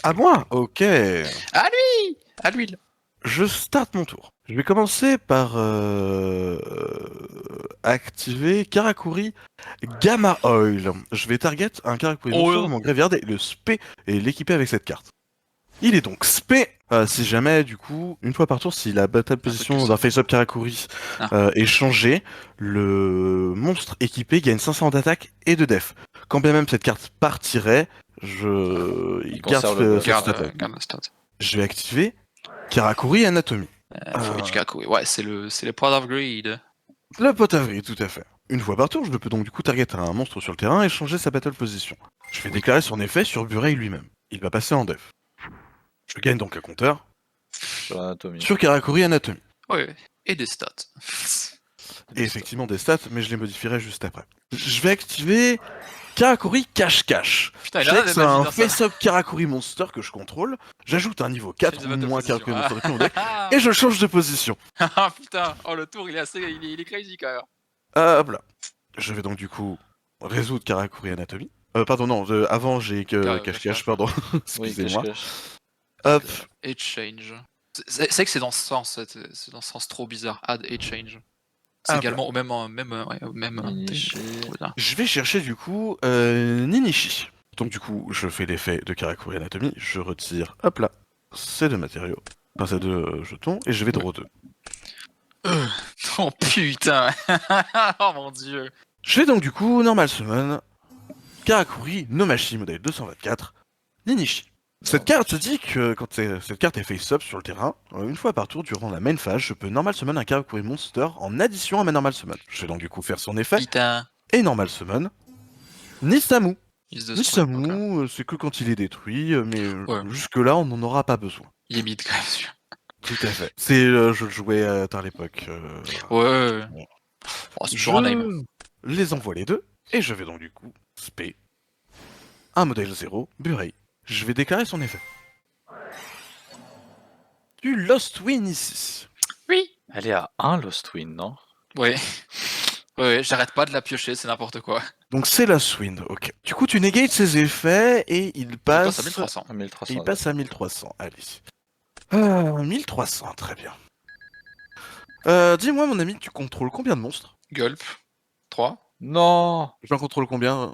À moi. Ok. À l'huile. Je starte mon tour. Je vais commencer par activer Karakuri Gamma Oil. Je vais target un Karakuri Monster Oil. dans mon graveyard et le spé et l'équiper avec cette carte. Il est donc spé si jamais, du coup, une fois par tour, si la battle position d'un face-up Karakuri est changée, le monstre équipé gagne 500 d'attaque et de def. Quand bien même cette carte partirait, il garde conserve Garde la stat. Je vais activer Karakuri Anatomy. Faut du Karakuri. Ouais, c'est le Pod of Greed. Le pot avril, tout à fait. Une fois par tour, je peux donc du coup target un monstre sur le terrain et changer sa battle position. Je vais déclarer son effet sur Burei lui-même. Il va passer en def. Je gagne donc un compteur Sur Anatomie. sur Karakuri Anatomy. Ouais, et des stats. Et effectivement des stats, mais je les modifierai juste après. Je vais activer Karakuri Cache-Cache. Putain, il Je a sais l'air que d'être c'est un magie dans ça. face-up Karakuri Monster que je contrôle. J'ajoute un niveau 4 Change ou the battle moins position. Karakuri Monster depuis mon deck. Et je change de position. Ah putain, oh le tour il est crazy quand même. Hop là. Je vais donc du coup résoudre Karakuri Anatomy. Pardon, non, avant j'ai que Cache-Cache, pardon. Excusez-moi. Cache-cache. Hop. Et change. C'est vrai que c'est dans ce sens, c'est dans ce sens trop bizarre. Add et change. C'est également au même. Ninichi. Je vais chercher du coup Ninichi. Donc du coup, je fais l'effet de Karakuri Anatomy, je retire, hop là, ces deux matériaux, enfin ces deux jetons, et je vais draw 2. Oh putain. Oh mon dieu. Je fais donc du coup Normal Summon, Karakuri Nomashi modèle 224, Ninichi. Cette carte dit que quand cette carte est face-up sur le terrain, une fois par tour durant la main phase, je peux normal summon un Karakuri Monster en addition à ma normal summon. Je vais donc du coup faire son effet Putain. et normal summon Nisamu. Is the screen, ok. Nisamu, c'est que quand il est détruit, mais Ouais. jusque-là, on n'en aura pas besoin. Il est mid quand même, celui-là. Tout à fait. C'est je le jouais à l'époque. Ouais. Bon. Oh, c'est toujours un name. Les envoie les deux, et je vais donc du coup spé un modèle 0, Burei. Je vais déclarer son effet. Du Lost Win ici. Oui. Elle est à 1 Lost Win, non? Ouais. Ouais, j'arrête pas de la piocher, c'est n'importe quoi. Donc c'est Lost Win, ok. Du coup, tu négates ses effets et il passe à 1300. À 1300. il passe à 1300. Allez. 1300, très bien. Dis-moi, mon ami, tu contrôles combien de monstres? Gulp. 3. Non! J'en contrôle combien?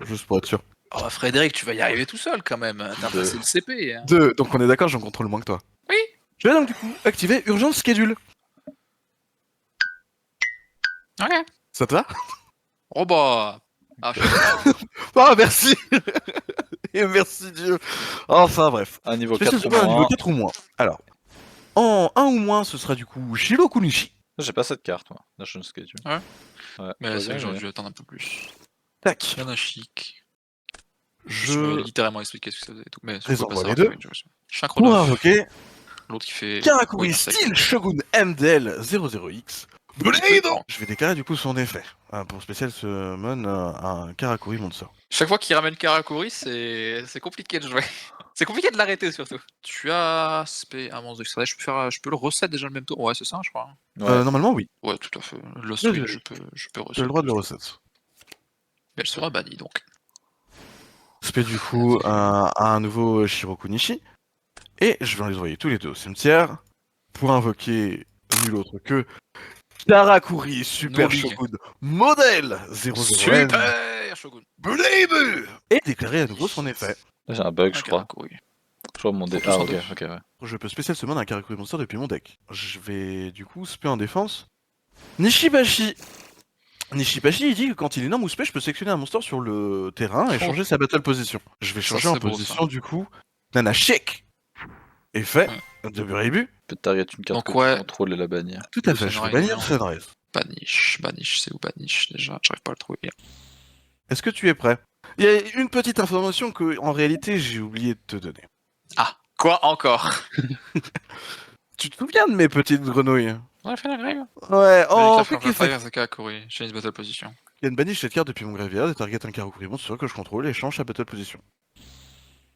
Juste pour être sûr. Oh, Frédéric, tu vas y arriver tout seul quand même. T'as Deux. passé le CP. Hein. 2. Donc on est d'accord, j'en contrôle moins que toi. Oui. Je vais donc du coup activer Urgence Schedule. Ok. Ça te va? Oh bah. Ah, Ah, merci. Et merci Dieu. Enfin bref. Un niveau Spécial 4 ou Summon à niveau moins. 4 ou moins. Alors, en 1 ou moins, ce sera du coup Shiro Kunishi. J'ai pas cette carte, moi. Nation Schedule. Ouais. Ouais. Mais c'est vrai que j'aurais ouais. dû attendre un peu plus. Tac. Bien un chic. Je Je vais littéralement expliquer ce que ça faisait et tout. Mais les faut envoie pas les savoir deux. comment je Chaque pour Rodolphe, invoquer l'autre qui fait. Karakuri Oui, Steel Shogun MDL 00X. Blade. Je vais déclarer du coup son effet. Pour spécial summon un Karakuri Monster. Chaque fois qu'il ramène Karakuri, c'est compliqué de jouer. C'est compliqué de l'arrêter surtout. Tu as spé un monstre d'extrait. Je peux le reset déjà le même tour. Ouais, c'est ça, je crois. Ouais. Normalement, oui. Ouais, tout à fait. Lost Oui, Win, oui. je peux reset. J'ai le droit de le reset. Mais elle sera bannie donc. Spé du coup un nouveau Shiro Kunishi. Et je vais les envoyer tous les deux au cimetière pour invoquer nul autre que Karakuri Super No big. Shogun Modèle 00N Super Shogun. Blade et déclarer à nouveau son effet. Là, j'ai un bug, je crois. Karakuri. Je vois mon dé. Faut Ah, tous en ok, def. ok, ouais. Je peux spécial summon un Karakuri Monster depuis mon deck. Je vais du coup spé en défense. Nishibashi. Nishibashi, il dit que quand il est norme ou spé, je peux sélectionner un monster sur le terrain et Oh. changer sa battle position. Je vais Ça, changer en c'est beau, position ça. du coup Nanashek. Effet de Buribu. Peut target une carte Donc, que ouais. tu contrôles et la bannir. Tout à Le fait, je vais Sunrise, bannir hein. Sunrise. Banish, c'est où Banish déjà? J'arrive pas à le trouver. Est-ce que tu es prêt? Il y a une petite information que, en réalité, j'ai oublié de te donner. Ah, quoi encore? Tu te souviens de mes petites grenouilles? On a fait la grève. Ouais, Oh, en quick effect. c'est Karakuri. Change battle position. Il y a une banish cette carte depuis mon graveyard et target un Karakuri Monster que je contrôle et change sa battle position.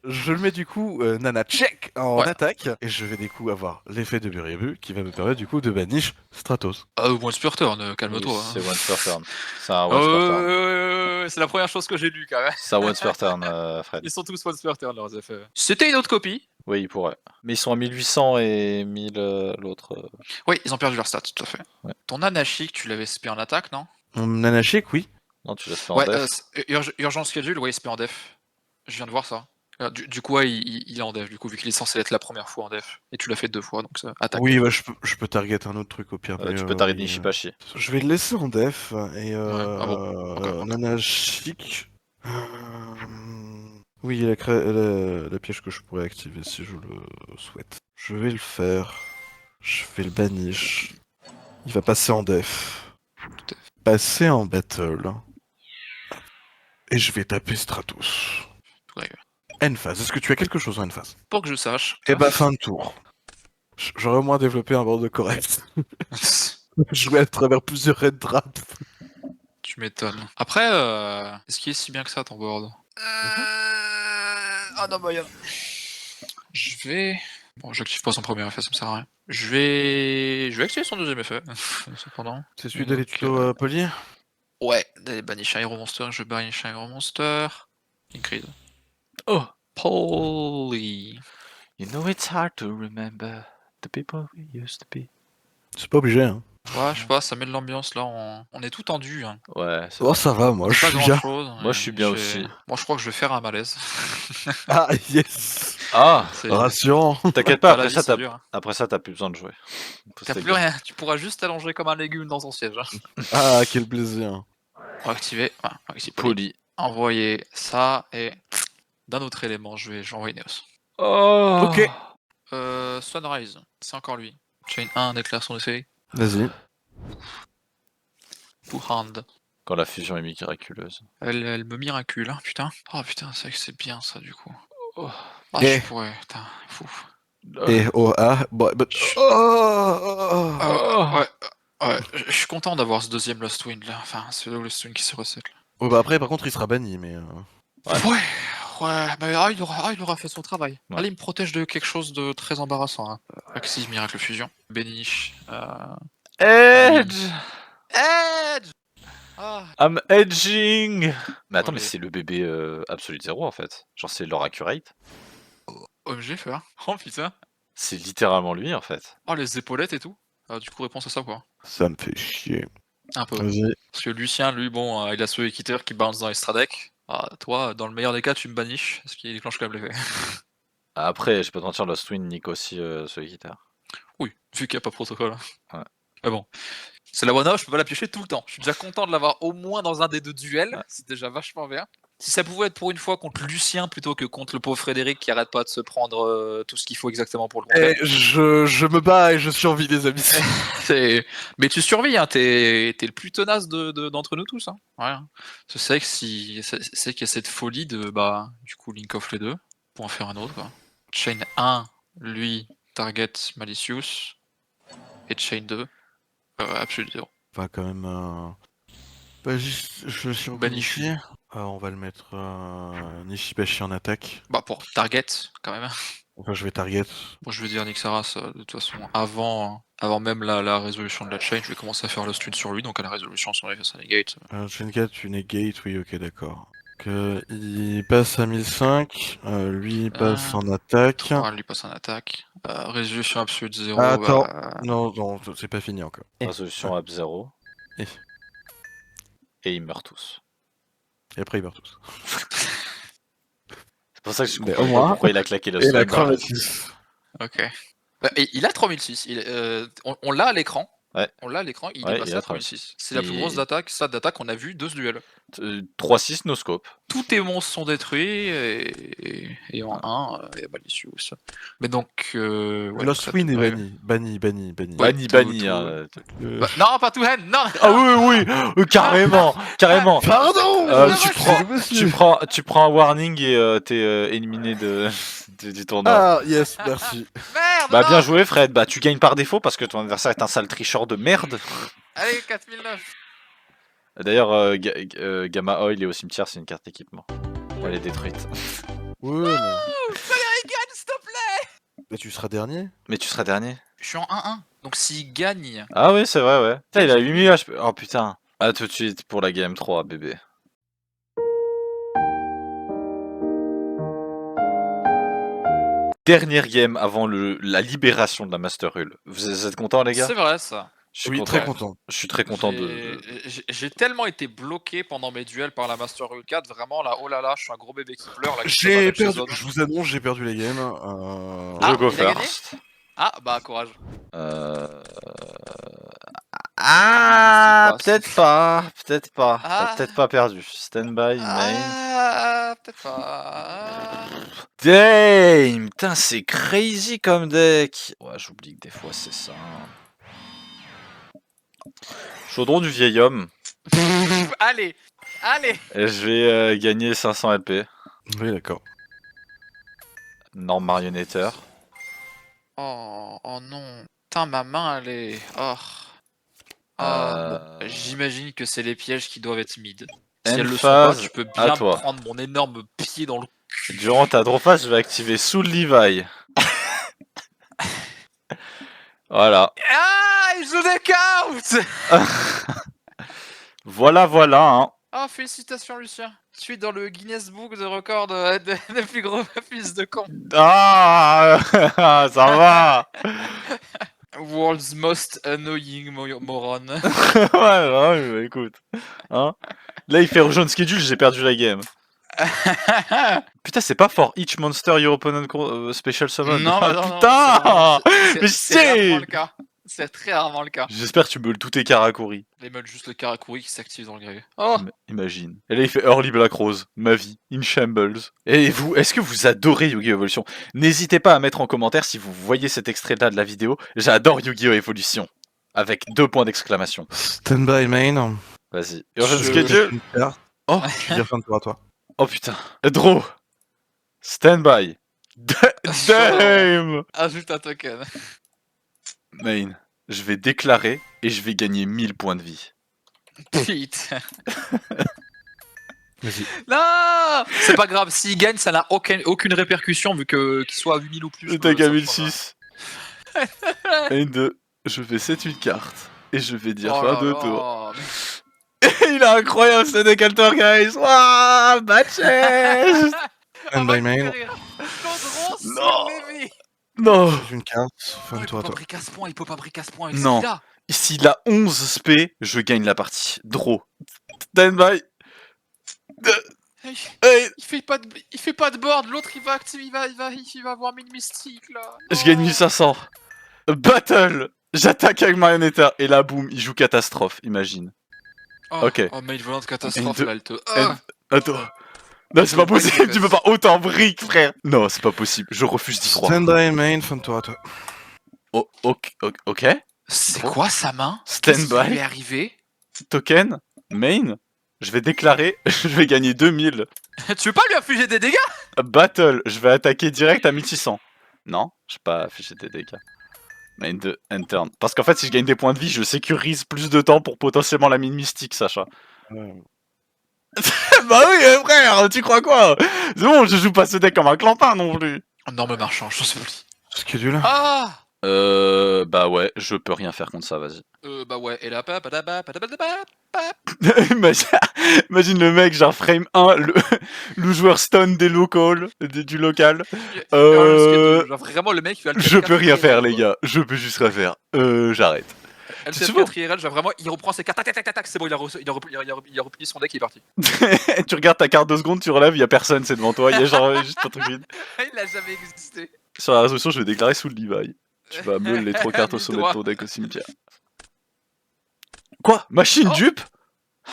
Je le mets du coup Nana check en attaque et je vais du coup avoir l'effet de Buribu qui va me permettre du coup de banish Stratos. Once per turn, calme-toi. Oui, c'est hein. once per turn. C'est un once per turn. C'est la première chose que j'ai lue quand même. C'est un once per turn, Fred. Ils sont tous once per turn leurs effets. C'était une autre copie. Oui, il pourrait. Mais ils sont à 1800 et 1000 l'autre. Oui, ils ont perdu leur stats, tout à fait. Ouais. Ton Anashik, tu l'avais spé en attaque, non? Mon Nana check, oui. Non, tu laisses faire en def. Urgence schedule, ouais, spé en def. Je viens de voir ça. Du coup, ouais, il est en def, du coup, vu qu'il est censé être la première fois en def. Et tu l'as fait 2 fois, donc ça attaque. Oui, bah, je peux target un autre truc au pire. Tu peux target Nishibashi. Je vais le laisser en def et Ok. Nana chic. Oui, la piège que je pourrais activer si je le souhaite. Je vais le faire. Je vais le banish. Il va passer en def. Passer en battle. Et je vais taper Stratos. Ouais. N-phase. Est-ce que tu as quelque chose en N-phase? Pour que je sache. Eh bah, fin de tour. J'aurais au moins développé un board correct. Jouer à travers plusieurs red traps. Tu m'étonnes. Après, est-ce qu'il est si bien que ça ton board? Ah non, bah y'a. Je vais. Bon, j'active pas son premier effet, ça me sert à rien. Je vais activer son deuxième effet, cependant. C'est celui d'aller tuto poli? Ouais, d'aller banish un Hero Monster, je banish un Hero Monster. Increase. Oh! Poly. You know it's hard to remember the people we used to be. C'est pas obligé, hein. Ouais, je sais pas, ça met de l'ambiance là, on est tout tendu. Hein. Ouais, c'est Oh, ça va, moi, je Pas suis grand bien. chose. Moi, je suis bien aussi. Moi, je crois que je vais faire un malaise. Ah, yes! Ah! Rassurant. T'inquiète pas, la après vie, ça, c'est dur, hein. après ça, t'as plus besoin de jouer. T'as plus rien, tu pourras juste t'allonger comme un légume dans ton siège. Hein. Ah, quel plaisir. On va activer. Voilà, on va activer Poli. Envoyer ça et d'un autre élément. Je vais envoyer Neos. Oh. Ok. Sunrise, c'est encore lui. Chain 1 déclare son essai. Vas-y. Pour Hand. Quand la fusion est miraculeuse. Elle me miracule, hein, putain. Oh putain, c'est vrai que c'est bien ça du coup. Oh. Ah, Eh. je pourrais, putain, fou. Et oh ah. Ouais, je suis content d'avoir ce deuxième Lost Wind là. Enfin, ce Lost Wind qui se recette là. Oh, bah après, par contre, il sera banni, mais. Ouais, mais il aura fait son travail. Ouais. Allez, il me protège de quelque chose de très embarrassant. Hein. Axis Miracle Fusion. Benish. Edge. Edge. Ah. I'm edging. Mais attends, Allez. mais c'est le bébé Absolute Zero en fait. Genre c'est leur accurate. OMG, fait. Oh putain. C'est littéralement lui en fait. Oh, les épaulettes et tout. Du coup, réponse à ça quoi. Ça me fait chier. Un peu. Vas-y. Parce que Lucien, lui, bon, il a ce équiteur qui bounce dans les Stradec. Ah, toi, dans le meilleur des cas, tu me baniches, parce qu'il déclenche quand même l'effet. Après, je peux te mentir, Lost Wind nique aussi ce guitare. Oui, vu qu'il n'y a pas de protocole. Ouais. Mais bon. C'est la one-off, je peux pas la piocher tout le temps. Je suis déjà content de l'avoir au moins dans un des deux duels. Ouais. C'est déjà vachement bien. Si ça pouvait être pour une fois contre Lucien plutôt que contre le pauvre Frédéric qui arrête pas de se prendre tout ce qu'il faut exactement pour le contrer. Je me bats et je survis, les amis. Mais tu survis, hein, t'es le plus tenace d'entre nous tous. Hein. Ouais. C'est vrai que c'est qu'il y a cette folie de du coup link off les deux pour en faire un autre. Quoi. Chain 1, lui, target Malicious. Et chain 2, Absolute Zero. On va quand même. Je suis Banichu. ici. On va le mettre Nishibashi en attaque. Pour target, quand même. Enfin, je vais target. Bon, je vais dire Nixaras, de toute façon, avant même la résolution de la chain, je vais commencer à faire le stun sur lui, donc à la résolution sur les negate. Chain 4, tu negate, oui, ok, d'accord. Il passe à 1005, lui il passe en attaque. Lui passe en attaque. Résolution Absolute 0. Attends, non, c'est pas fini encore. Résolution Ab 0. Et ils meurent tous. Et après ils meurent tous. C'est pour ça que je comprends pas pourquoi il a claqué le Et la stun. 36. Ok. Et il a 3006. On l'a à l'écran. Ouais. On l'a à l'écran, il Ouais, est passé il a à 3006. C'est la plus grosse stade d'attaque qu'on a vu de ce duel. 3-6 no scope. Tous tes monstres sont détruits et en 1, il y a Malicious. Mais donc. Lost Wind est banni. Banni. Hein. Non, pas tout hand, non. Ah oui, carrément. Pardon. Tu prends un warning et t'es éliminé du tournoi. Ah, yes, merci. Merde. Bien joué, Fred. Tu gagnes par défaut parce que ton adversaire est un sale tricheur de merde. Allez, 4009. D'ailleurs, Gamma Oil est au cimetière, c'est une carte équipement. Elle est détruite. Ouais, Frédéric gagne, s'il te plaît. mais tu seras dernier. Mais tu seras dernier. Je suis en 1-1. Donc s'il gagne. Ah oui, c'est vrai, ouais. Putain, il a 8000 HP. Oh putain. À tout de suite pour la game 3, bébé. Dernière game avant la libération de la Master Rule. Vous êtes contents, les gars? C'est vrai, ça. Je suis Oui, content. très content. Je suis très content J'ai tellement été bloqué pendant mes duels par la Master Rule 4, vraiment là, oh là là, je suis un gros bébé qui pleure. Là, J'ai perdu, je vous annonce, j'ai perdu la game. Je go il a first. Courage. Peut-être pas. T'as peut-être pas perdu. Stand by, main. Peut-être pas. Damn, putain, c'est crazy comme deck. Ouais, j'oublie que des fois c'est ça. Chaudron du vieil homme. Allez. Et je vais gagner 500 LP. Oui, d'accord. Norme marionnetteur. Oh non. Putain, ma main, elle est. J'imagine que c'est les pièges qui doivent être mid. Si elles le sont pas, tu peux bien prendre mon énorme pied dans le cul. Durant ta draw phase, je vais activer Soul Levi. Voilà. Il joue des counts. Voilà, hein. Félicitations, Lucien. Tu suis dans le Guinness Book de record des plus gros fils de con. Ça va. World's most annoying moron. ouais, écoute. Hein, là, il fait rejoindre schedule, j'ai perdu la game. Putain, c'est pas for each monster your opponent special summon. Non, putain. mais c'est vraiment le cas. C'est très rarement le cas. J'espère que tu meules tous tes Karakuri. Les meules juste le Karakuri qui s'active dans le gré. Oh. Imagine. Et là il fait Early Black Rose, ma vie, in shambles. Et vous, est-ce que vous adorez Yu-Gi-Oh! Evolution? N'hésitez pas à mettre en commentaire si vous voyez cet extrait-là de la vidéo. J'adore Yu-Gi-Oh! Evolution. Avec 2 points d'exclamation. Stand by main. Vas-y. Urgent schedule. Oh, je vais fin de tour à toi. Oh putain. Draw. Stand by. Damn. Ajoute un token. Main. Je vais déclarer et je vais gagner 1000 points de vie. Putain. Vas-y. Non. C'est pas grave, s'il gagne, ça n'a aucune répercussion vu qu'il soit à 8000 ou plus. T'as qu'à 1006. Main 2. Je vais set une carte. Et je vais dire fin de tour. Il a incroyable ce deck alter, guys. Waouh, matches. Stand by main. Non. Non. J'ai une carte. Fin de tour à toi. Il peut pas briquer à ce point avec Non. celui-là. S'il a 11 spé, je gagne la partie. Draw. Stand by. Il fait pas de board, l'autre il va activer, il va avoir 1000 mystiques là. Je gagne 1500. Battle. J'attaque avec Marionetta. Et là, boum, il joue catastrophe, imagine. Oh, Ok. Oh, mail volante catastrophe N2. là, elle te. Attends. Non, c'est pas possible, tu peux pas autant briques, frère. Non, c'est pas possible, je refuse d'y croire. Stand by main. Fin de tour à toi. Oh, ok. C'est quoi sa main? Stand Qu'est-ce qui lui by. est arrivé? Token. Main. Je vais déclarer, je vais gagner 2000. Tu veux pas lui infliger des dégâts? Battle, je vais attaquer direct à 1600. Non, je vais pas afficher des dégâts. Main 2, end turn. Parce qu'en fait, si je gagne des points de vie, je sécurise plus de temps pour potentiellement la mine mystique, Sacha. Bah oui, frère, tu crois quoi? C'est bon, je joue pas ce deck comme un clampin non plus. Énorme marchand, je sais plus. Schedule. Ah! Bah ouais, je peux rien faire contre ça, vas-y. Bah ouais, et là, Imagine le mec, genre frame 1, le joueur stun des local, du local. genre vraiment le mec il va Je peux rien faire, les gars, je peux juste rien faire. J'arrête. LTF4 genre vraiment, il reprend ses cartes, tac, c'est bon, il a replié son deck, il est parti. Tu regardes ta carte 2 secondes, tu relèves, y'a personne, c'est devant toi, y'a genre juste un truc vide. Il a jamais existé. Sur la résolution, je vais déclarer sous le Levi. Tu vas meule les 3 cartes au sommet de ton deck au cimetière. Quoi? Machine dupe?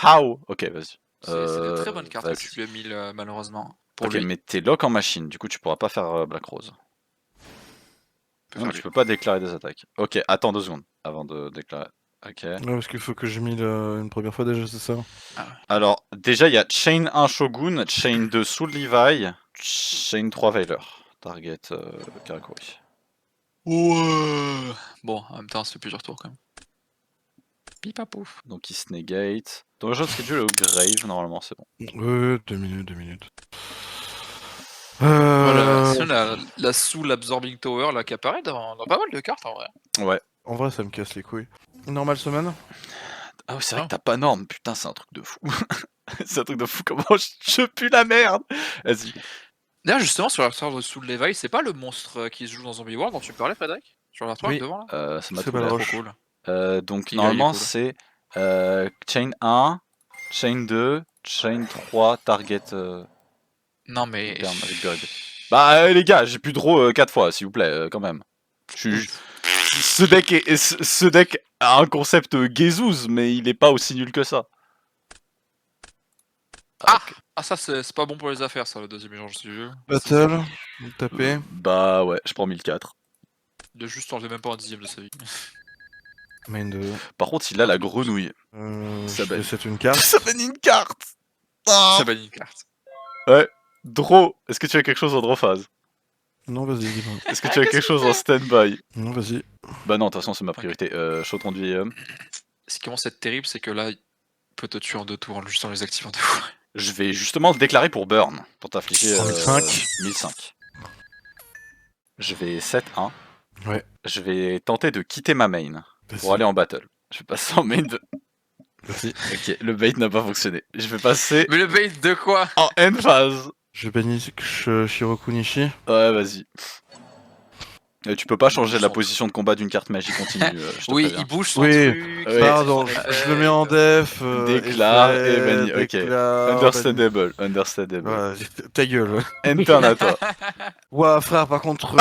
How? Ok, vas-y. C'est de très bonnes cartes que tu lui as mis malheureusement. Ok, mais t'es lock en machine, du coup tu pourras pas faire Black Rose. Non, tu peux pas déclarer des attaques. Ok, attends 2 secondes avant de déclarer. Ok. Ouais, parce qu'il faut que je mille une première fois déjà, c'est ça. Alors, déjà il y a Chain 1 Shogun, Chain 2 Soul Levi, Chain 3 Veiler. Target Karakuri. Ouais. Bon, en même temps, c'est plusieurs tours quand même. Pipa pouf. Donc il se negate. Donc je schedule au grave, normalement c'est bon. Ouais, 2 minutes. Voilà, sinon la Soul Absorbing Tower là qui apparaît dans pas mal de cartes en vrai. Ouais. En vrai, ça me casse les couilles. Normale semaine. Ah ouais, c'est vrai que t'as pas norme, putain, c'est un truc de fou. C'est un truc de fou, comment je pue la merde. Vas-y. D'ailleurs, justement, sur l'histoire de Soul Levi, c'est pas le monstre qui se joue dans Zombie World dont tu parlais, Frédéric? Sur l'artwork Oui. devant là? Ça m'a C'est tout l'air. Balroch. Trop cool. Donc Il normalement est cool. c'est Chain 1, Chain 2, Chain 3, Target Non mais. Burn avec Bug. Bah les gars, j'ai pu draw 4 fois s'il vous plaît quand même. Ce deck a un concept Gezouz, mais il est pas aussi nul que ça. Ah ça c'est pas bon pour les affaires ça, le deuxième échange du jeu. Battle. Taper. Bah ouais, je prends 1004. Il a juste enlevé même pas un dixième de sa vie. Main 2. Par contre, il a la grenouille. Ça Je bête. vais set une carte. Ça bannit une carte. Ça bannit une carte. Ouais. Draw. Est-ce que tu as quelque chose en draw phase? Non, vas-y, dis-moi. Est-ce que tu as quelque chose en stand-by? Non, vas-y. Bah non, de toute façon, c'est ma priorité. Chaudron du vieil homme. Ce qui commence à être terrible, c'est que là, il peut te tuer en 2 tours juste en les activant 2 fois. Je vais justement le déclarer pour burn. Pour t'affliger 1005. 1005. Je vais 7-1. Ouais. Je vais tenter de quitter ma main Vas-y. pour aller en battle. Je vais passer en main de... Vas-y. Ok, le bait n'a pas fonctionné. Je vais passer Mais le bait de quoi? en end phase. Je bannis Shiroku Nishi. Ouais, vas-y. Tu peux pas changer la position de combat d'une carte magie continue. Je te Oui, préviens. il bouge son Oui, truc. pardon, je le mets en def. Déclare et effet, banni. Ok. déclare, Understandable. Ouais, ta gueule. Enter à toi. Ouah, frère, par contre,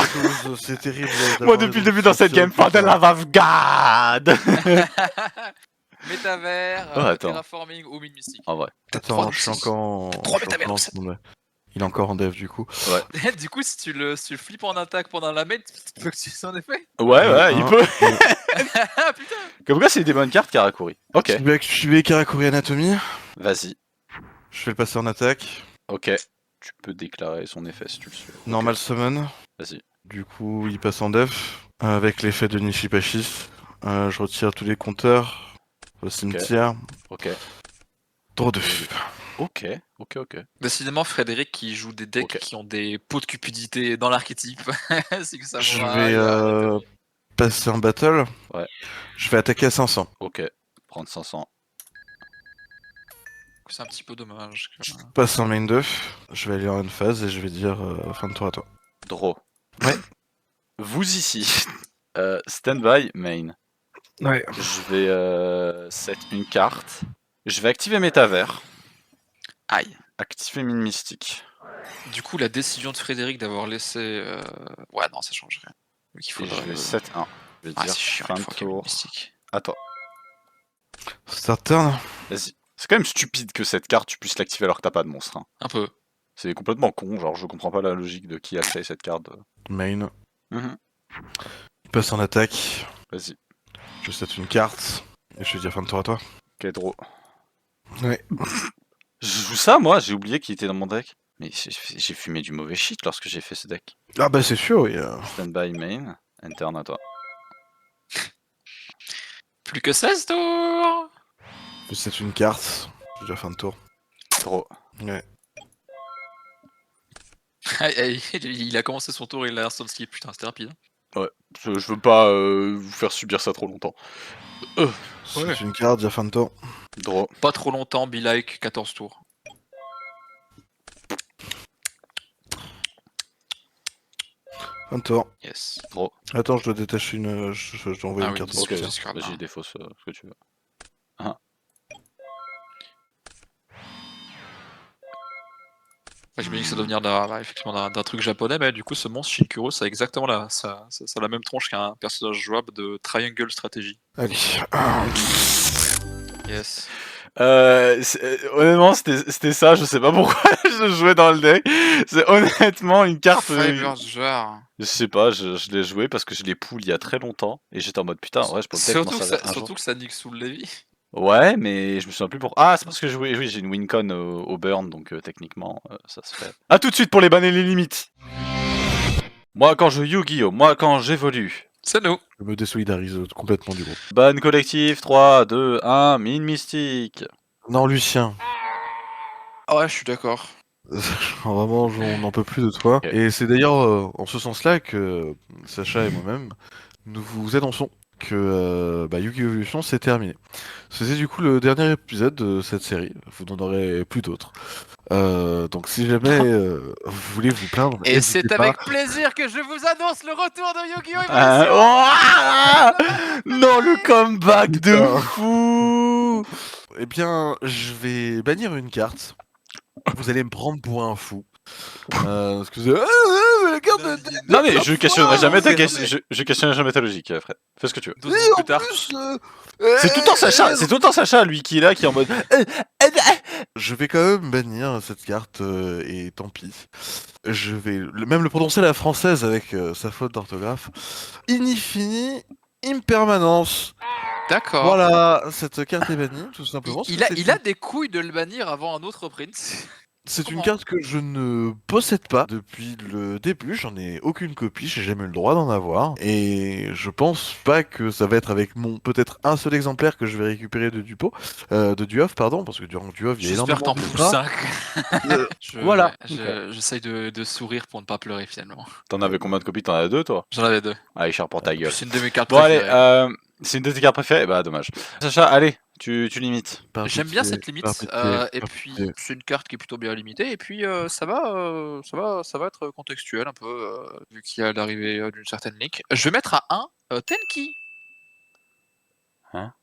12, c'est terrible. Moi, depuis le début dans cette game, for the love of God. Métavers, Oh, attends. terraforming ou mine mystique. En vrai. Attends, je suis encore en... Trois métavers dans cette. Il est encore en dev, du coup. Ouais. Du coup, si tu le flippes en attaque pendant la main, tu peux que tu en effet. Ouais, il peut. Ah putain. Comme quoi, c'est des bonnes cartes, Karakuri. Ok. Je vais activer Karakuri Anatomy. Vas-y. Je vais le passer en attaque. Ok. Tu peux déclarer son effet si tu le souhaites. Normal summon. Vas-y. Du coup, il passe en def. Avec l'effet de Nishipashi. Je retire tous les compteurs. Au cimetière. Ok. Draw 2. Ok. Décidément, Frédéric qui joue des decks qui ont des pots de cupidité dans l'archétype. C'est que ça Je vais passer en battle. Ouais. Je vais attaquer à 500. Ok. Prendre 500. C'est un petit peu dommage. Je passe en main 2. Je vais aller en phase et je vais dire fin de tour à toi. Draw. Ouais. Vous ici. Standby main. Ouais. Je vais set une carte. Je vais activer Métavers. Aïe. Activer mine mystique. Du coup, la décision de Frédéric d'avoir laissé. Ouais, non, ça change rien. Donc, il Et faudrait. je vais set 1. Je vais dire c'est chiant, fin une de fois qu'il y a une tour. mystique. À toi. Start turn. Vas-y. C'est quand même stupide que cette carte tu puisses l'activer alors que t'as pas de monstre. Hein. Un peu. C'est complètement con, genre je comprends pas la logique de qui a créé cette carte. Main. Mhm. Il passe en attaque. Vas-y. Je set une carte. Et je vais dire fin de tour à toi. Ok, draw. Ouais. Je joue ça moi, j'ai oublié qu'il était dans mon deck. Mais j'ai fumé du mauvais shit lorsque j'ai fait ce deck. Ah bah c'est sûr, oui. Standby main, enter à toi. Plus que 16 tours. Je set une carte. Je vais dire fin de tour. Draw. Ouais. Il a commencé son tour et il a instant skip. Putain, c'était rapide. Ouais, je veux pas vous faire subir ça trop longtemps. C'est une carte, dire fin de tour. Draw. Pas trop longtemps, be like 14 tours. Fin de tour. Yes. Draw. Attends, je dois détacher une... Je dois envoyer Ah une oui, carte. dis- Ok, discard, vas-y, hein. défausse ce que tu veux. J'imagine que ça doit venir effectivement d'un truc japonais, mais du coup, ce monstre Shinkuro, ça a exactement ça a la même tronche qu'un personnage jouable de Triangle Strategy. Allez. Yes. Honnêtement, c'était ça, je sais pas pourquoi je jouais dans le deck. C'est honnêtement une carte. Fiberjar. Je sais pas, je l'ai joué parce que je l'ai pull il y a très longtemps et j'étais en mode putain, ouais, je peux peut-être m'en servir un jour. Surtout que ça nique sous le Levi. Ouais, mais je me souviens plus pour. Ah, c'est parce que oui, j'ai une wincon au burn, donc techniquement, ça se fait. A tout de suite pour les bans et les limites. Moi, quand je Yu-Gi-Oh, moi, quand j'évolue. C'est nous. Je me désolidarise complètement du groupe. Ban collectif, 3, 2, 1, mine mystique. Non, Lucien. Ouais, je suis d'accord. Vraiment, on n'en peut plus de toi. Okay. Et c'est d'ailleurs en ce sens-là que Sacha et moi-même, nous vous annonçons que Yu-Gi-Oh! Evolution c'est terminé. C'était du coup le dernier épisode de cette série. Vous n'en aurez plus d'autres. Donc si jamais vous voulez vous plaindre, et c'est pas. avec plaisir que je vous annonce le retour de Yu-Gi-Oh! Evolution. Non, le comeback de fou. Eh bien, je vais bannir une carte. Vous allez me prendre pour un fou. Excusez. La carte de... Non mais je questionnerai jamais ta je questionnerai jamais ta logique, Fred. Fais ce que tu veux. 12 ans plus tard. C'est tout le temps Sacha, c'est tout le temps Sacha lui qui est là, qui est en mode. Je vais quand même bannir cette carte et tant pis. Je vais même le prononcer à la française avec sa faute d'orthographe. Inifini Impermanence. D'accord. Voilà, cette carte est bannie, tout simplement. Il a des couilles de le bannir avant un autre print. C'est une carte que je ne possède pas depuis le début, j'en ai aucune copie, j'ai jamais eu le droit d'en avoir. Et je pense pas que ça va être avec mon peut-être un seul exemplaire que je vais récupérer de Duof, pardon, parce que durant Duof, il y a énormément J'espère t'en poules 5. Voilà. J'essaye de sourire pour ne pas pleurer finalement. T'en avais combien de copies? T'en as 2 toi? J'en avais 2. Allez, cher pour ta gueule. C'est une de mes cartes Bon allez, préférées. C'est une de tes cartes préférées? Bah dommage. Sacha, allez, tu limites. J'aime bien cette limite, et puis c'est une carte qui est plutôt bien limitée, et puis ça va être contextuel un peu, vu qu'il y a l'arrivée d'une certaine ligue. Je vais mettre à 1 Tenki. Hein?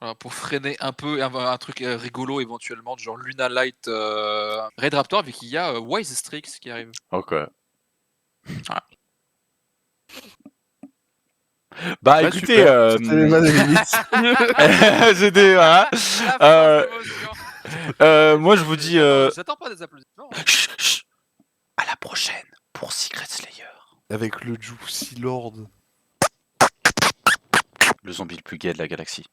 Voilà, pour freiner un peu un truc rigolo éventuellement, du genre Luna Light Red Raptor, vu qu'il y a Wise Strix qui arrive. Ok. Voilà. Bah écoutez, C'était pas des limites. c'était voilà. Moi je vous dis. J'attends pas des applaudissements. Hein. Chut, chut. À la prochaine pour Secret Slayer. Avec le Juicy Lord. Le zombie le plus gay de la galaxie.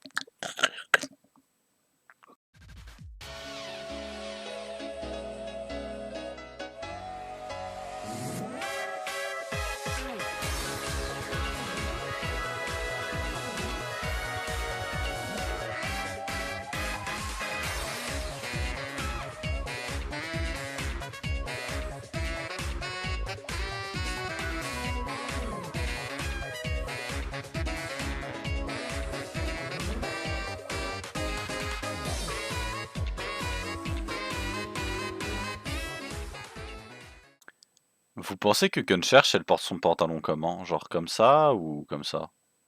Vous pensez que Guncherch, elle porte son pantalon comment? Genre comme ça ou comme ça?